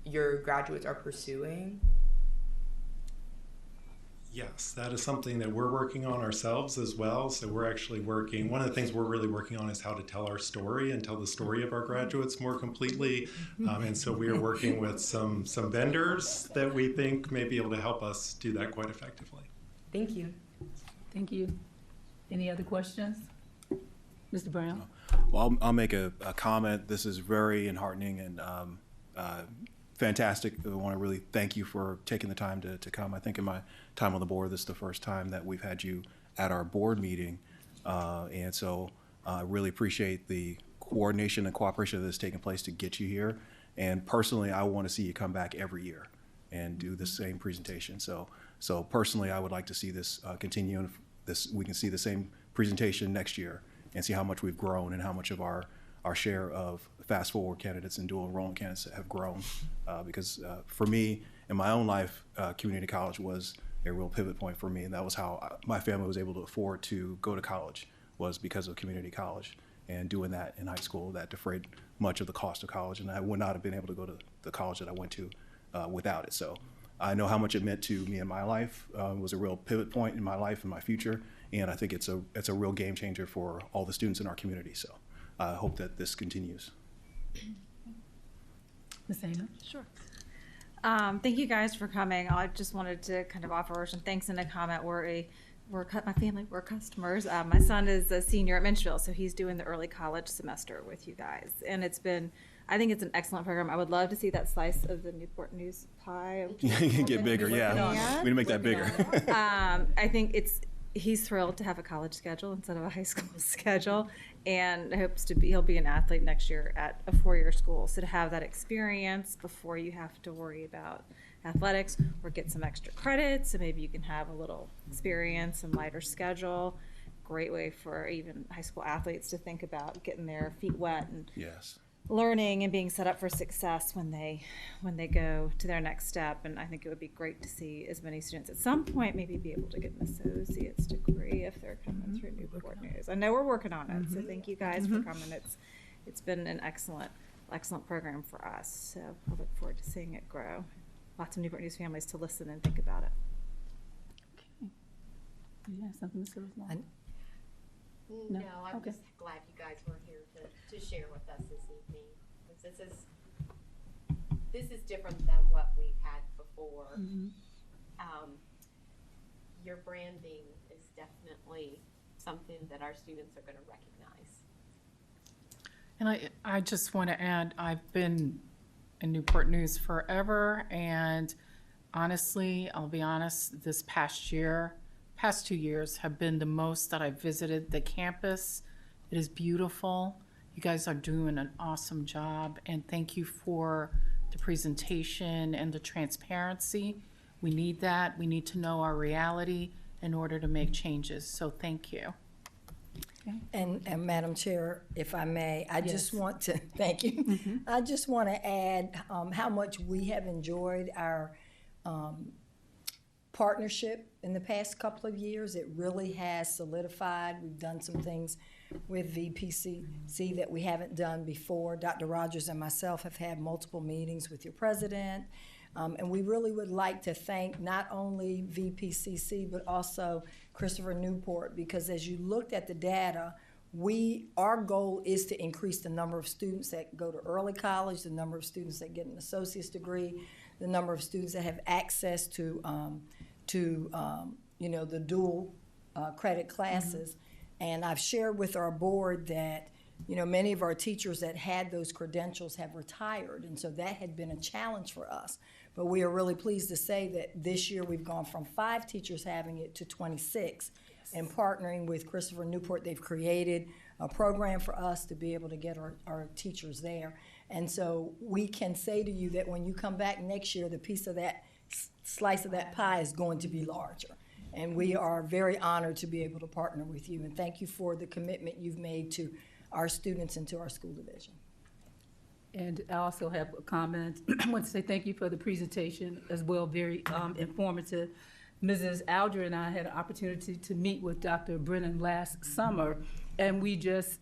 your graduates are pursuing? Yes, that is something that we're working on ourselves as well. So we're actually working, one of the things we're really working on is how to tell our story and tell the story of our graduates more completely. And so we are working with some vendors that we think may be able to help us do that quite effectively. Thank you. Thank you. Any other questions? Mr. Brown? Well, I'll make a comment. This is very enheartening and fantastic. I want to really thank you for taking the time to come. I think in my time on the board, this is the first time that we've had you at our board meeting. And so I really appreciate the coordination and cooperation that has taken place to get you here. And personally, I want to see you come back every year and do the same presentation. So personally, I would like to see this continue, and we can see the same presentation next year and see how much we've grown and how much of our share of fast forward candidates and dual enrollment candidates have grown. Because for me, in my own life, community college was a real pivot point for me, and that was how my family was able to afford to go to college, was because of community college. And doing that in high school, that defrayed much of the cost of college, and I would not have been able to go to the college that I went to without it. So I know how much it meant to me in my life. It was a real pivot point in my life and my future, and I think it's a real game changer for all the students in our community. So I hope that this continues. Ms. Aina? Sure. Thank you guys for coming. I just wanted to kind of offer some thanks in a comment. My family, we're customers. My son is a senior at Menchville, so he's doing the early college semester with you guys. And I think it's an excellent program. I would love to see that slice of the Newport News pie. Get bigger, yeah. We need to make that bigger. I think he's thrilled to have a college schedule instead of a high school schedule, and he'll be an athlete next year at a 4-year school. So to have that experience before you have to worry about athletics or get some extra credits, so maybe you can have a little experience and lighter schedule. Great way for even high school athletes to think about getting their feet wet and learning and being set up for success when they go to their next step. And I think it would be great to see as many students at some point maybe be able to get an associate's degree if they're coming through Newport News. I know we're working on it, so thank you guys for coming. It's been an excellent program for us, so I look forward to seeing it grow. Lots of Newport News families to listen and think about it. Yeah, something to say? No, I'm just glad you guys were here to share with us this evening. This is different than what we've had before. Your branding is definitely something that our students are going to recognize. And I just want to add, I've been in Newport News forever, and honestly, I'll be honest, this past 2 years have been the most that I've visited the campus. It is beautiful. You guys are doing an awesome job, and thank you for the presentation and the transparency. We need that. We need to know our reality in order to make changes, so thank you. And Madam Chair, if I may, I just want to, thank you. I just want to add how much we have enjoyed our partnership in the past couple of years. It really has solidified. We've done some things with VPCC that we haven't done before. Dr. Rogers and myself have had multiple meetings with your president. And we really would like to thank not only VPCC, but also Christopher Newport, because as you looked at the data, our goal is to increase the number of students that go to early college, the number of students that get an associate's degree, the number of students that have access to the dual credit classes. And I've shared with our board that many of our teachers that had those credentials have retired, and so that had been a challenge for us. But we are really pleased to say that this year we've gone from 5 teachers having it to 26. And partnering with Christopher Newport, they've created a program for us to be able to get our teachers there. And so we can say to you that when you come back next year, the piece of that slice of that pie is going to be larger. And we are very honored to be able to partner with you. And thank you for the commitment you've made to our students and to our school division. And I also have a comment. I want to say thank you for the presentation as well, very informative. Mrs. Alger and I had an opportunity to meet with Dr. Brennan last summer, and we just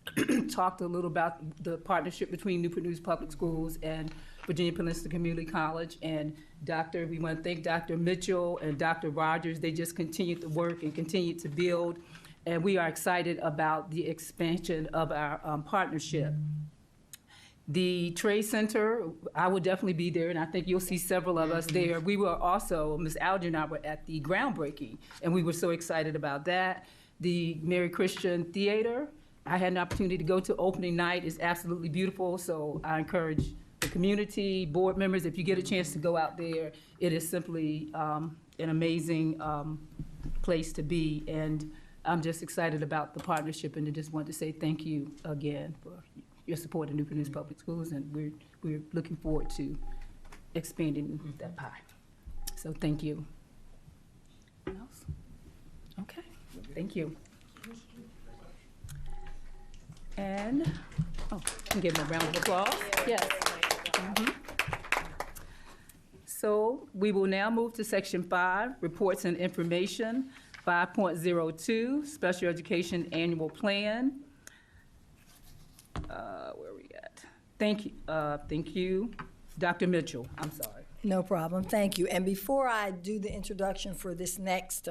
talked a little about the partnership between Newport News Public Schools and Virginia Peninsula Community College. And we want to thank Dr. Mitchell and Dr. Rogers. They just continued to work and continued to build, and we are excited about the expansion of our partnership. The Trade Center, I will definitely be there, and I think you'll see several of us there. We were also, Ms. Alger and I were at the groundbreaking, and we were so excited about that. The Mary Christian Theater, I had an opportunity to go to opening night. It's absolutely beautiful, so I encourage the community, board members, if you get a chance to go out there, it is simply an amazing place to be, and I'm just excited about the partnership, and I just want to say thank you again for your support of Newport News Public Schools, and we're looking forward to expanding that pie. So thank you. Anything else? Okay, thank you. And, can give him a round of applause. Yes. So we will now move to section 5, reports and information, 5.02, special education annual plan. Where are we at? Thank you. Dr. Mitchell, I'm sorry. No problem, thank you. And before I do the introduction for this next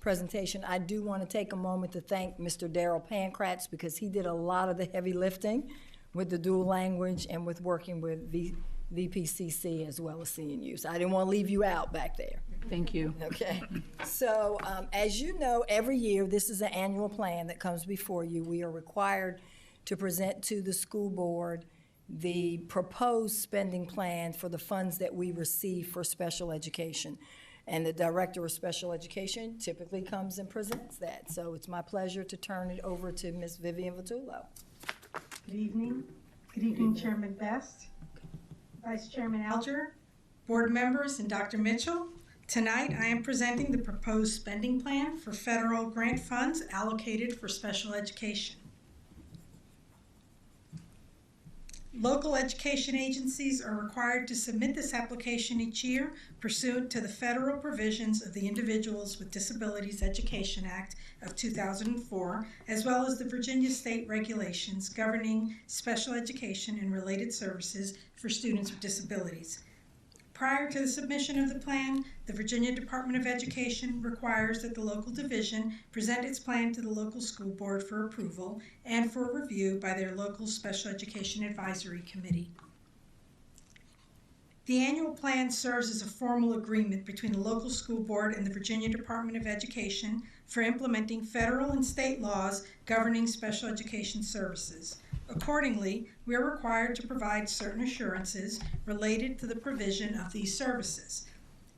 presentation, I do want to take a moment to thank Mr. Darryl Pankratz because he did a lot of the heavy lifting with the dual language and with working with VPCC as well as CNU. So I didn't want to leave you out back there. Thank you. Okay. So as you know, every year, this is an annual plan that comes before you. We are required to present to the school board the proposed spending plan for the funds that we receive for special education. And the Director of Special Education typically comes and presents that. So it's my pleasure to turn it over to Ms. Vivian Vitullo. Good evening. Good evening, Chairman Best, Vice Chairman Alger, board members, and Dr. Mitchell. Tonight, I am presenting the proposed spending plan for federal grant funds allocated for special education. Local education agencies are required to submit this application each year pursuant to the federal provisions of the Individuals with Disabilities Education Act of 2004, as well as the Virginia state regulations governing special education and related services for students with disabilities. Prior to the submission of the plan, the Virginia Department of Education requires that the local division present its plan to the local school board for approval and for review by their local Special Education Advisory Committee. The annual plan serves as a formal agreement between the local school board and the Virginia Department of Education for implementing federal and state laws governing special education services. Accordingly, we are required to provide certain assurances related to the provision of these services.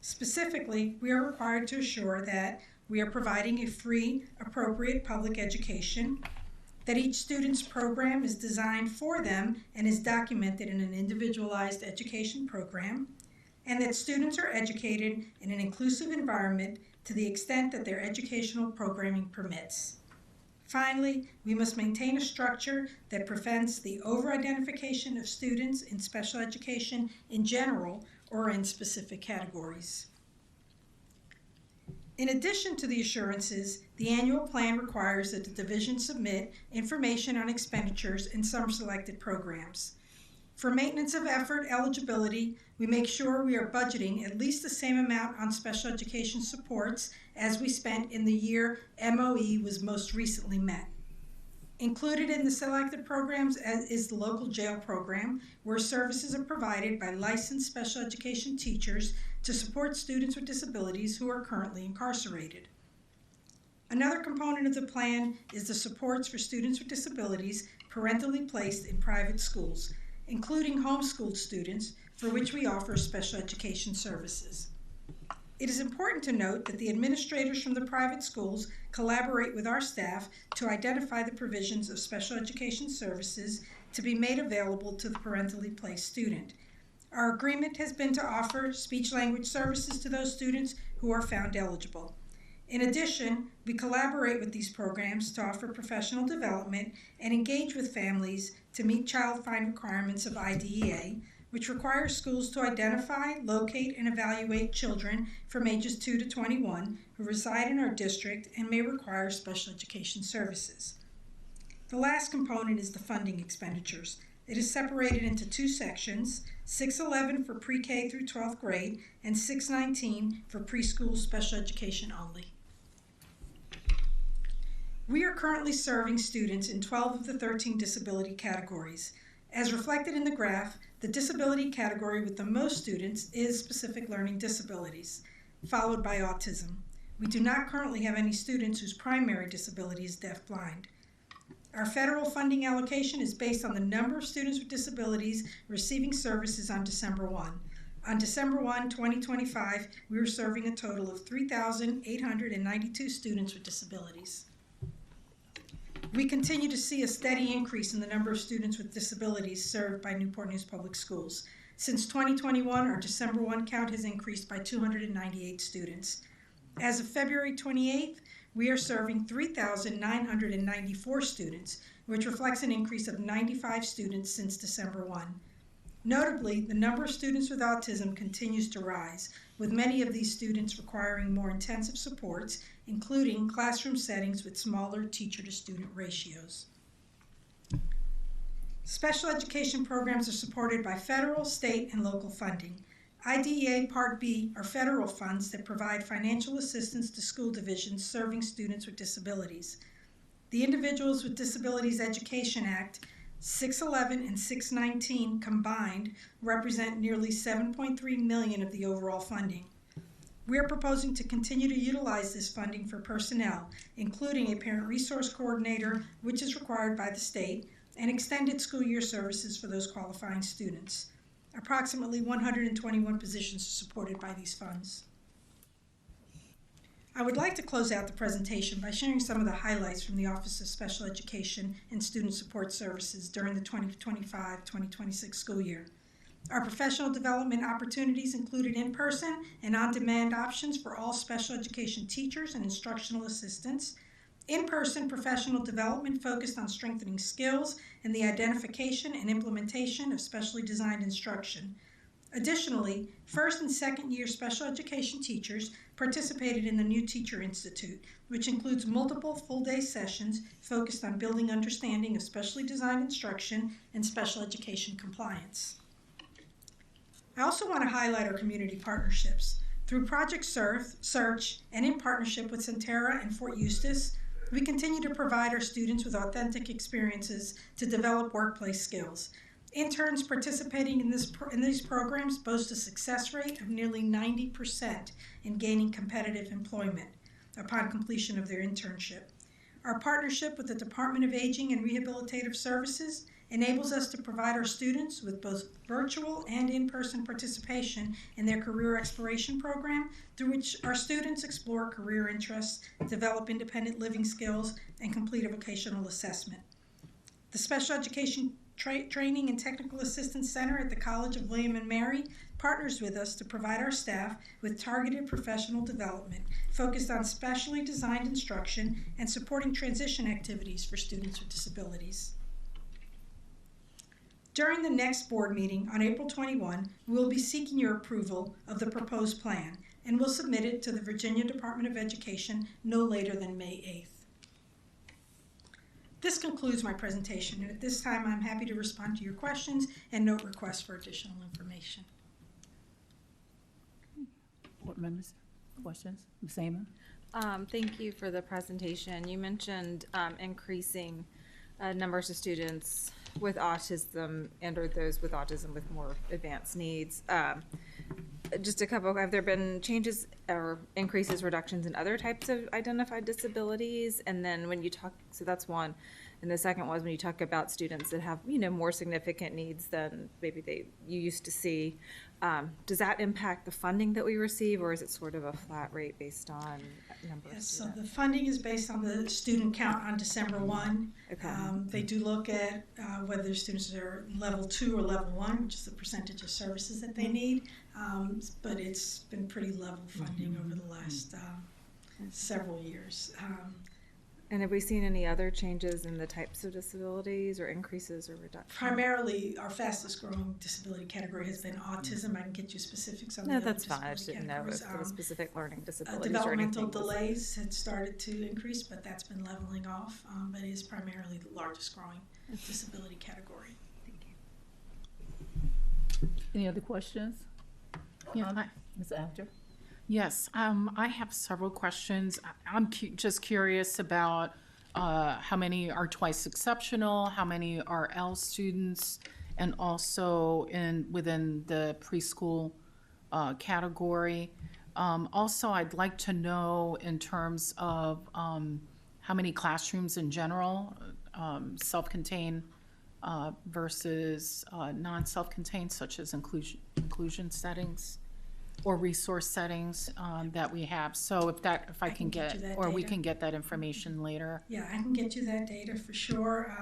Specifically, we are required to assure that we are providing a free, appropriate public education, that each student's program is designed for them and is documented in an individualized education program, and that students are educated in an inclusive environment to the extent that their educational programming permits. Finally, we must maintain a structure that prevents the over-identification of students in special education in general or in specific categories. In addition to the assurances, the annual plan requires that the division submit information on expenditures in some selected programs. For maintenance of effort eligibility, we make sure we are budgeting at least the same amount on special education supports as we spent in the year MOE was most recently met. Included in the selected programs is the local jail program, where services are provided by licensed special education teachers to support students with disabilities who are currently incarcerated. Another component of the plan is the supports for students with disabilities parentally placed in private schools, including homeschooled students, for which we offer special education services. It is important to note that the administrators from the private schools collaborate with our staff to identify the provisions of special education services to be made available to the parentally placed student. Our agreement has been to offer speech-language services to those students who are found eligible. In addition, we collaborate with these programs to offer professional development and engage with families to meet child find requirements of IDEA, which requires schools to identify, locate, and evaluate children from ages 2 to 21 who reside in our district and may require special education services. The last component is the funding expenditures. It is separated into two sections, 611 for pre-K through 12th grade and 619 for preschool special education only. We are currently serving students in 12 of the 13 disability categories. As reflected in the graph, the disability category with the most students is specific learning disabilities, followed by autism. We do not currently have any students whose primary disability is deaf-blind. Our federal funding allocation is based on the number of students with disabilities receiving services on December 1. On December 1, 2025, we were serving a total of 3,892 students with disabilities. We continue to see a steady increase in the number of students with disabilities served by Newport News Public Schools. Since 2021, our December 1 count has increased by 298 students. As of February 28th, we are serving 3,994 students, which reflects an increase of 95 students since December 1. Notably, the number of students with autism continues to rise, with many of these students requiring more intensive supports, including classroom settings with smaller teacher-to-student ratios. Special education programs are supported by federal, state, and local funding. IDEA Part B are federal funds that provide financial assistance to school divisions serving students with disabilities. The Individuals with Disabilities Education Act 611 and 619 combined represent nearly $7.3 million of the overall funding. We are proposing to continue to utilize this funding for personnel, including a parent resource coordinator, which is required by the state, and extended school year services for those qualifying students. Approximately 121 positions are supported by these funds. I would like to close out the presentation by sharing some of the highlights from the Office of Special Education and Student Support Services during the 2025-2026 school year. Our professional development opportunities included in-person and on-demand options for all special education teachers and instructional assistants, in-person professional development focused on strengthening skills and the identification and implementation of specially designed instruction. Additionally, first and second year special education teachers participated in the New Teacher Institute, which includes multiple full-day sessions focused on building understanding of specially designed instruction and special education compliance. I also want to highlight our community partnerships. Through Project Search and in partnership with Centera and Fort Eustis, we continue to provide our students with authentic experiences to develop workplace skills. Interns participating in these programs boast a success rate of nearly 90% in gaining competitive employment upon completion of their internship. Our partnership with the Department of Aging and Rehabilitative Services enables us to provide our students with both virtual and in-person participation in their career exploration program, through which our students explore career interests, develop independent living skills, and complete a vocational assessment. The Special Education Training and Technical Assistance Center at the College of William & Mary partners with us to provide our staff with targeted professional development focused on specially designed instruction and supporting transition activities for students with disabilities. During the next board meeting on April 21, we will be seeking your approval of the proposed plan, and will submit it to the Virginia Department of Education no later than May 8th. This concludes my presentation, and at this time I'm happy to respond to your questions and note requests for additional information. Board members, questions? Ms. Amon? Thank you for the presentation. You mentioned increasing numbers of students with autism and or those with autism with more advanced needs. Just a couple, have there been changes or increases, reductions in other types of identified disabilities? And then when you talk, so that's one. And the second was when you talk about students that have, more significant needs than maybe you used to see, does that impact the funding that we receive, or is it sort of a flat rate based on number of students? So the funding is based on the student count on December 1. Okay. They do look at whether students are level 2 or level 1, which is the percentage of services that they need. But it's been pretty level funding over the last several years. And have we seen any other changes in the types of disabilities or increases or reductions? Primarily, our fastest growing disability category has been autism. I can get you specifics on the other that's fine. I just didn't know if there was specific learning disabilities developmental or anything. delays had started to increase, but that's been leveling off. But it is primarily the largest growing disability category. Thank you. Any other questions? Yeah, Ms. Alger? Yes, I have several questions. I'm just curious about how many are twice exceptional, how many are L students, and also within the preschool category. Also, I'd like to know in terms of how many classrooms in general, self-contained versus non-self-contained, such as inclusion settings or resource settings that we have. So if I can get, or we can get that information later. Yeah, I can get you that data for sure.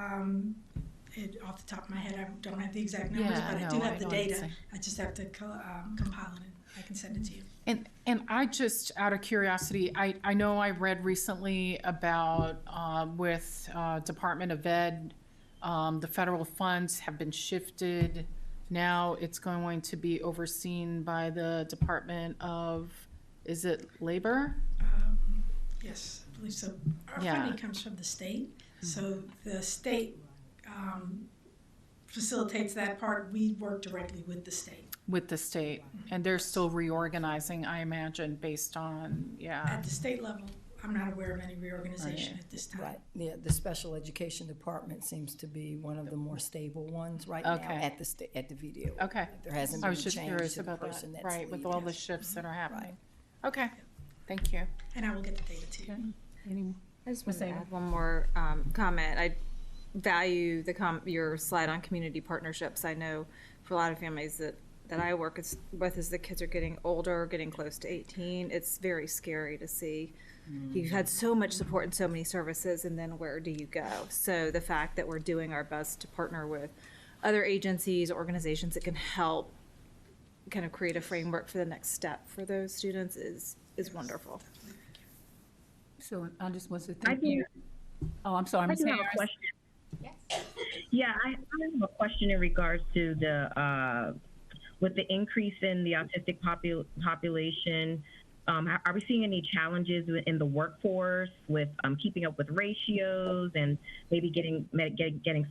Off the top of my head, I don't have the exact numbers, but I do have the data. I just have to compile it I can send it to you. And I just, out of curiosity, I know I read recently about with Department of Ed, the federal funds have been shifted. Now it's going to be overseen by the Department of, is it Labor? Yes, I believe so. Our Yeah. funding comes from the state, so the state facilitates that part. We work directly with the state. With the state, and they're still reorganizing, I imagine, based on, At the state level, I'm not aware of any reorganization Right. at this time. Right, yeah, the special education department seems to be one of the more stable ones right now Okay. at the VDO. Okay. There hasn't I been was a just change curious to the about that, person that's right, with leading. all the shifts that are happening. Okay, thank you. And I will get the data to you. I just want Ms. to Ava? add one more comment. I value your slide on community partnerships. I know for a lot of families that I work with as the kids are getting older, getting close to 18, it's very scary to see. You've had so much support and so many services, and then where do you go? So the fact that we're doing our best to partner with other agencies, organizations that can help kind of create a framework for the next step for those students is wonderful. So I just want to I thank you. Oh, I'm sorry, I Ms. do have Harris. a question. Yeah, I have a question in regards to the with the increase in the autistic population. Are we seeing any challenges in the workforce with keeping up with ratios and maybe getting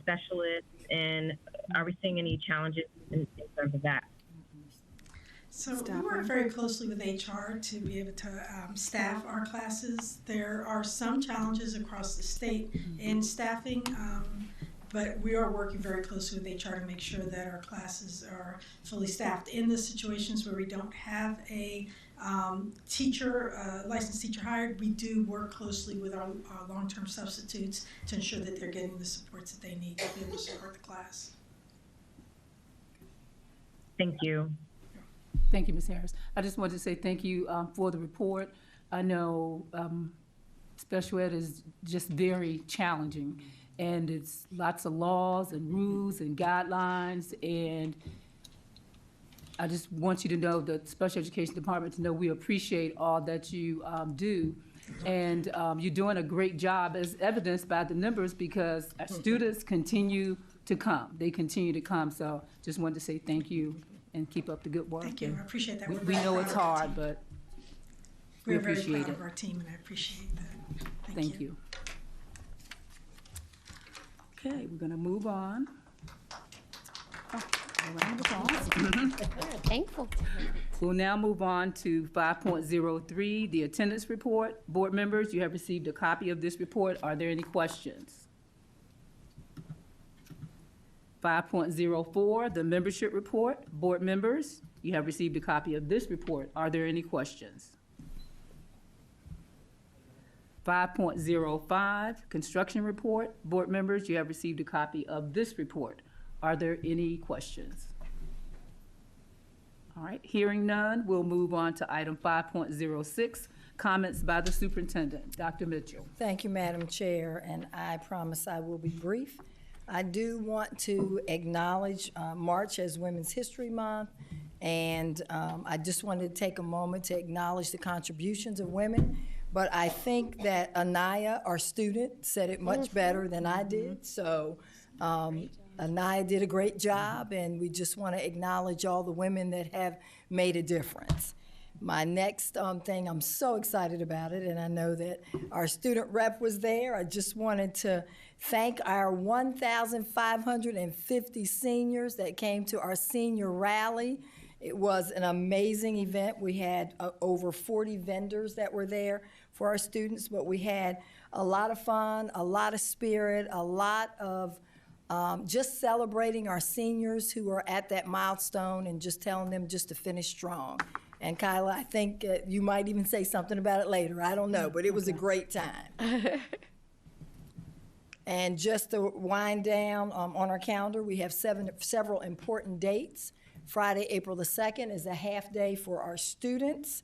specialists? And are we seeing any challenges in terms of that? So we work very closely with HR to be able to staff our classes. There are some challenges across the state in staffing, but we are working very closely with HR to make sure that our classes are fully staffed. In the situations where we don't have a licensed teacher hired, we do work closely with our long-term substitutes to ensure that they're getting the supports that they need to be able to support the class. Thank you. Thank you, Ms. Harris. I just wanted to say thank you for the report. I know special ed is just very challenging, and it's lots of laws and rules and guidelines, and I just want you to know, the special education department, to know we appreciate all that you do. And you're doing a great job, as evidenced by the numbers, because our students continue to come. They continue to come. So just wanted to say thank you and keep up the good work. Thank you. I appreciate that. We know it's hard, but we We're very appreciate proud it. of our team, and I appreciate that. Thank you. Okay, we're gonna move on. Oh, a round of applause. Thankful. We'll now move on to 5.03, the attendance report. Board members, you have received a copy of this report. Are there any questions? 5.04, the membership report. Board members, you have received a copy of this report. Are there any questions? 5.05, construction report. Board members, you have received a copy of this report. Are there any questions? All right, hearing none, we'll move on to item 5.06, comments by the superintendent. Dr. Mitchell. Thank you, Madam Chair, and I promise I will be brief. I do want to acknowledge March as Women's History Month, and I just wanted to take a moment to acknowledge the contributions of women. But I think that Anaya, our student, said it much better than I did. So Anaya did a great job, and we just want to acknowledge all the women that have made a difference. My next thing, I'm so excited about it, and I know that our student rep was there. I just wanted to thank our 1,550 seniors that came to our senior rally. It was an amazing event. We had over 40 vendors that were there for our students, but we had a lot of fun, a lot of spirit, a lot of just celebrating our seniors who are at that milestone and just telling them just to finish strong. And Kyla, I think you might even say something about it later. I don't know, but it was a great time. And just to wind down on our calendar, we have several important dates. Friday, April the 2nd is a half day for our students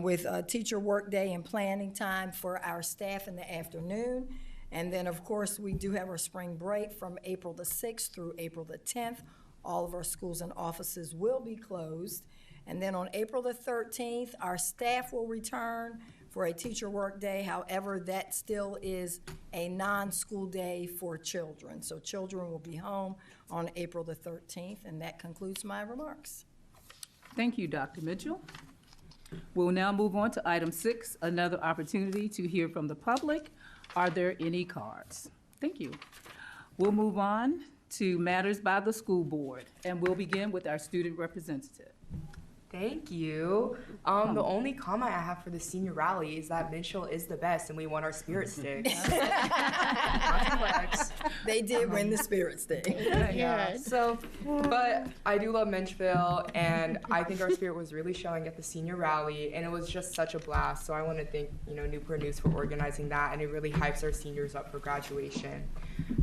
with a teacher work day and planning time for our staff in the afternoon. And then, of course, we do have our spring break from April the 6th through April the 10th. All of our schools and offices will be closed. And then on April the 13th, our staff will return for a teacher work day. However, that still is a non-school day for children. So children will be home on April the 13th, and that concludes my remarks. Thank you, Dr. Mitchell. We'll now move on to item 6, another opportunity to hear from the public. Are there any cards? Thank you. We'll move on to matters by the school board, and we'll begin with our student representative. Thank you. The only comment I have for the senior rally is that Mitchell is the best and we want our spirit sticks. They did win the spirit stick. Yeah. So, but I do love Menchville, and I think our spirit was really showing at the senior rally, and it was just such a blast. So I want to thank Newport News for organizing that, and it really hypes our seniors up for graduation.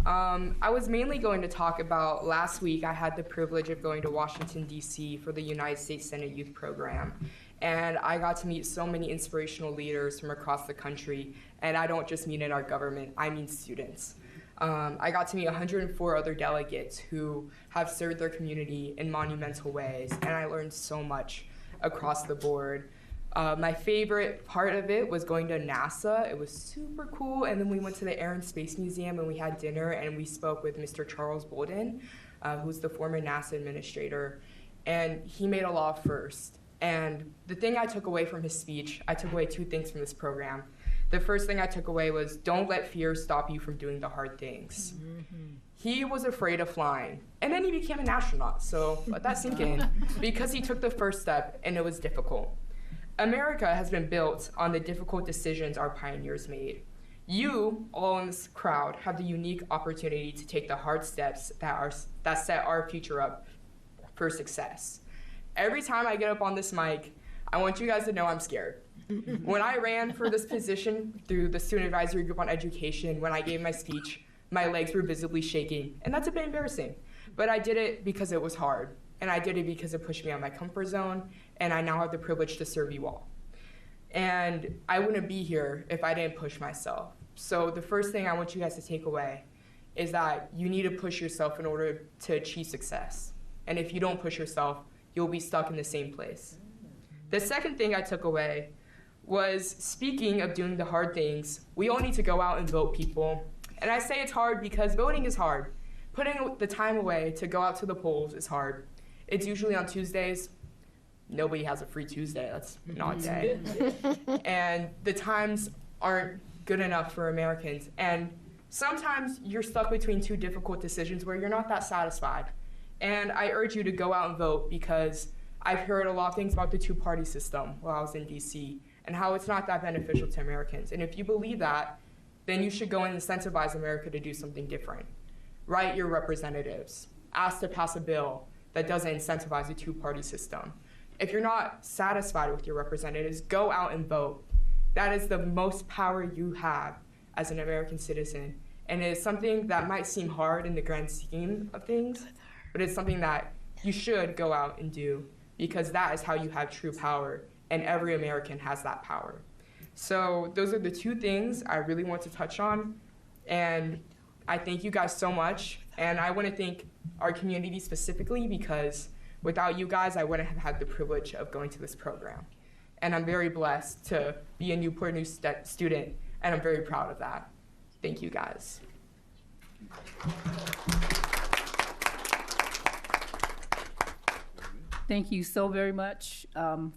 I was mainly going to talk about last week. I had the privilege of going to Washington, D.C. for the United States Senate Youth Program. And I got to meet so many inspirational leaders from across the country. And I don't just mean in our government, I mean students. I got to meet 104 other delegates who have served their community in monumental ways. And I learned so much across the board. My favorite part of it was going to NASA. It was super cool. And then we went to the Air and Space Museum and we had dinner and we spoke with Mr. Charles Bolden, who's the former NASA administrator. And he made a law first. And the thing I took away from his speech, I took away 2 things from this program. The first thing I took away was don't let fear stop you from doing the hard things. Mm-hmm. He was afraid of flying. And then he became an astronaut. So let that sink in because he took the first step and it was difficult. America has been built on the difficult decisions our pioneers made. You, all in this crowd, have the unique opportunity to take the hard steps that set our future up for success. Every time I get up on this mic, I want you guys to know I'm scared. When I ran for this position through the Student Advisory Group on Education, when I gave my speech, my legs were visibly shaking, and that's a bit embarrassing. But I did it because it was hard, and I did it because it pushed me out of my comfort zone, and I now have the privilege to serve you all. And I wouldn't be here if I didn't push myself. So the first thing I want you guys to take away is that you need to push yourself in order to achieve success. And if you don't push yourself, you'll be stuck in the same place. The second thing I took away was, speaking of doing the hard things, we all need to go out and vote, people. And I say it's hard because voting is hard. Putting the time away to go out to the polls is hard. It's usually on Tuesdays. Nobody has a free Tuesday, that's not a day. And the times aren't good enough for Americans. And sometimes you're stuck between 2 difficult decisions where you're not that satisfied. And I urge you to go out and vote because I've heard a lot of things about the 2-party system while I was in DC and how it's not that beneficial to Americans. And if you believe that, then you should go and incentivize America to do something different. Write your representatives. Ask to pass a bill that doesn't incentivize a 2-party system. If you're not satisfied with your representatives, go out and vote. That is the most power you have as an American citizen. And it is something that might seem hard in the grand scheme of things, but it's something that you should go out and do because that is how you have true power, and every American has that power. So those are the 2 things I really want to touch on, and I thank you guys so much, and I want to thank our community specifically because without you guys, I wouldn't have had the privilege of going to this program. And I'm very blessed to be a Newport News student, and I'm very proud of that. Thank you guys. Thank you so very much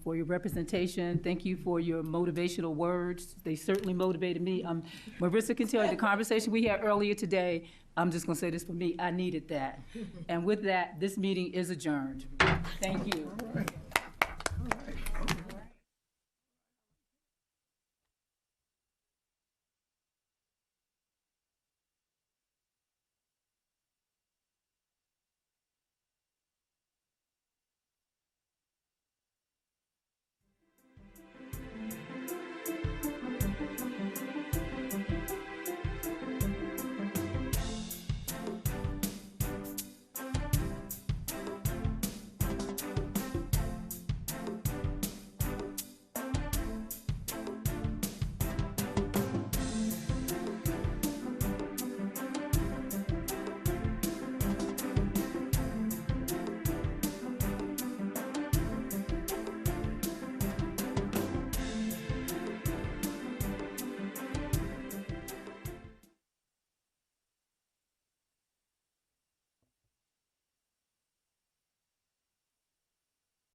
for your representation. Thank you for your motivational words. They certainly motivated me. Marissa can tell you the conversation we had earlier today. I'm just going to say this for me. I needed that. And with that, this meeting is adjourned. Thank you.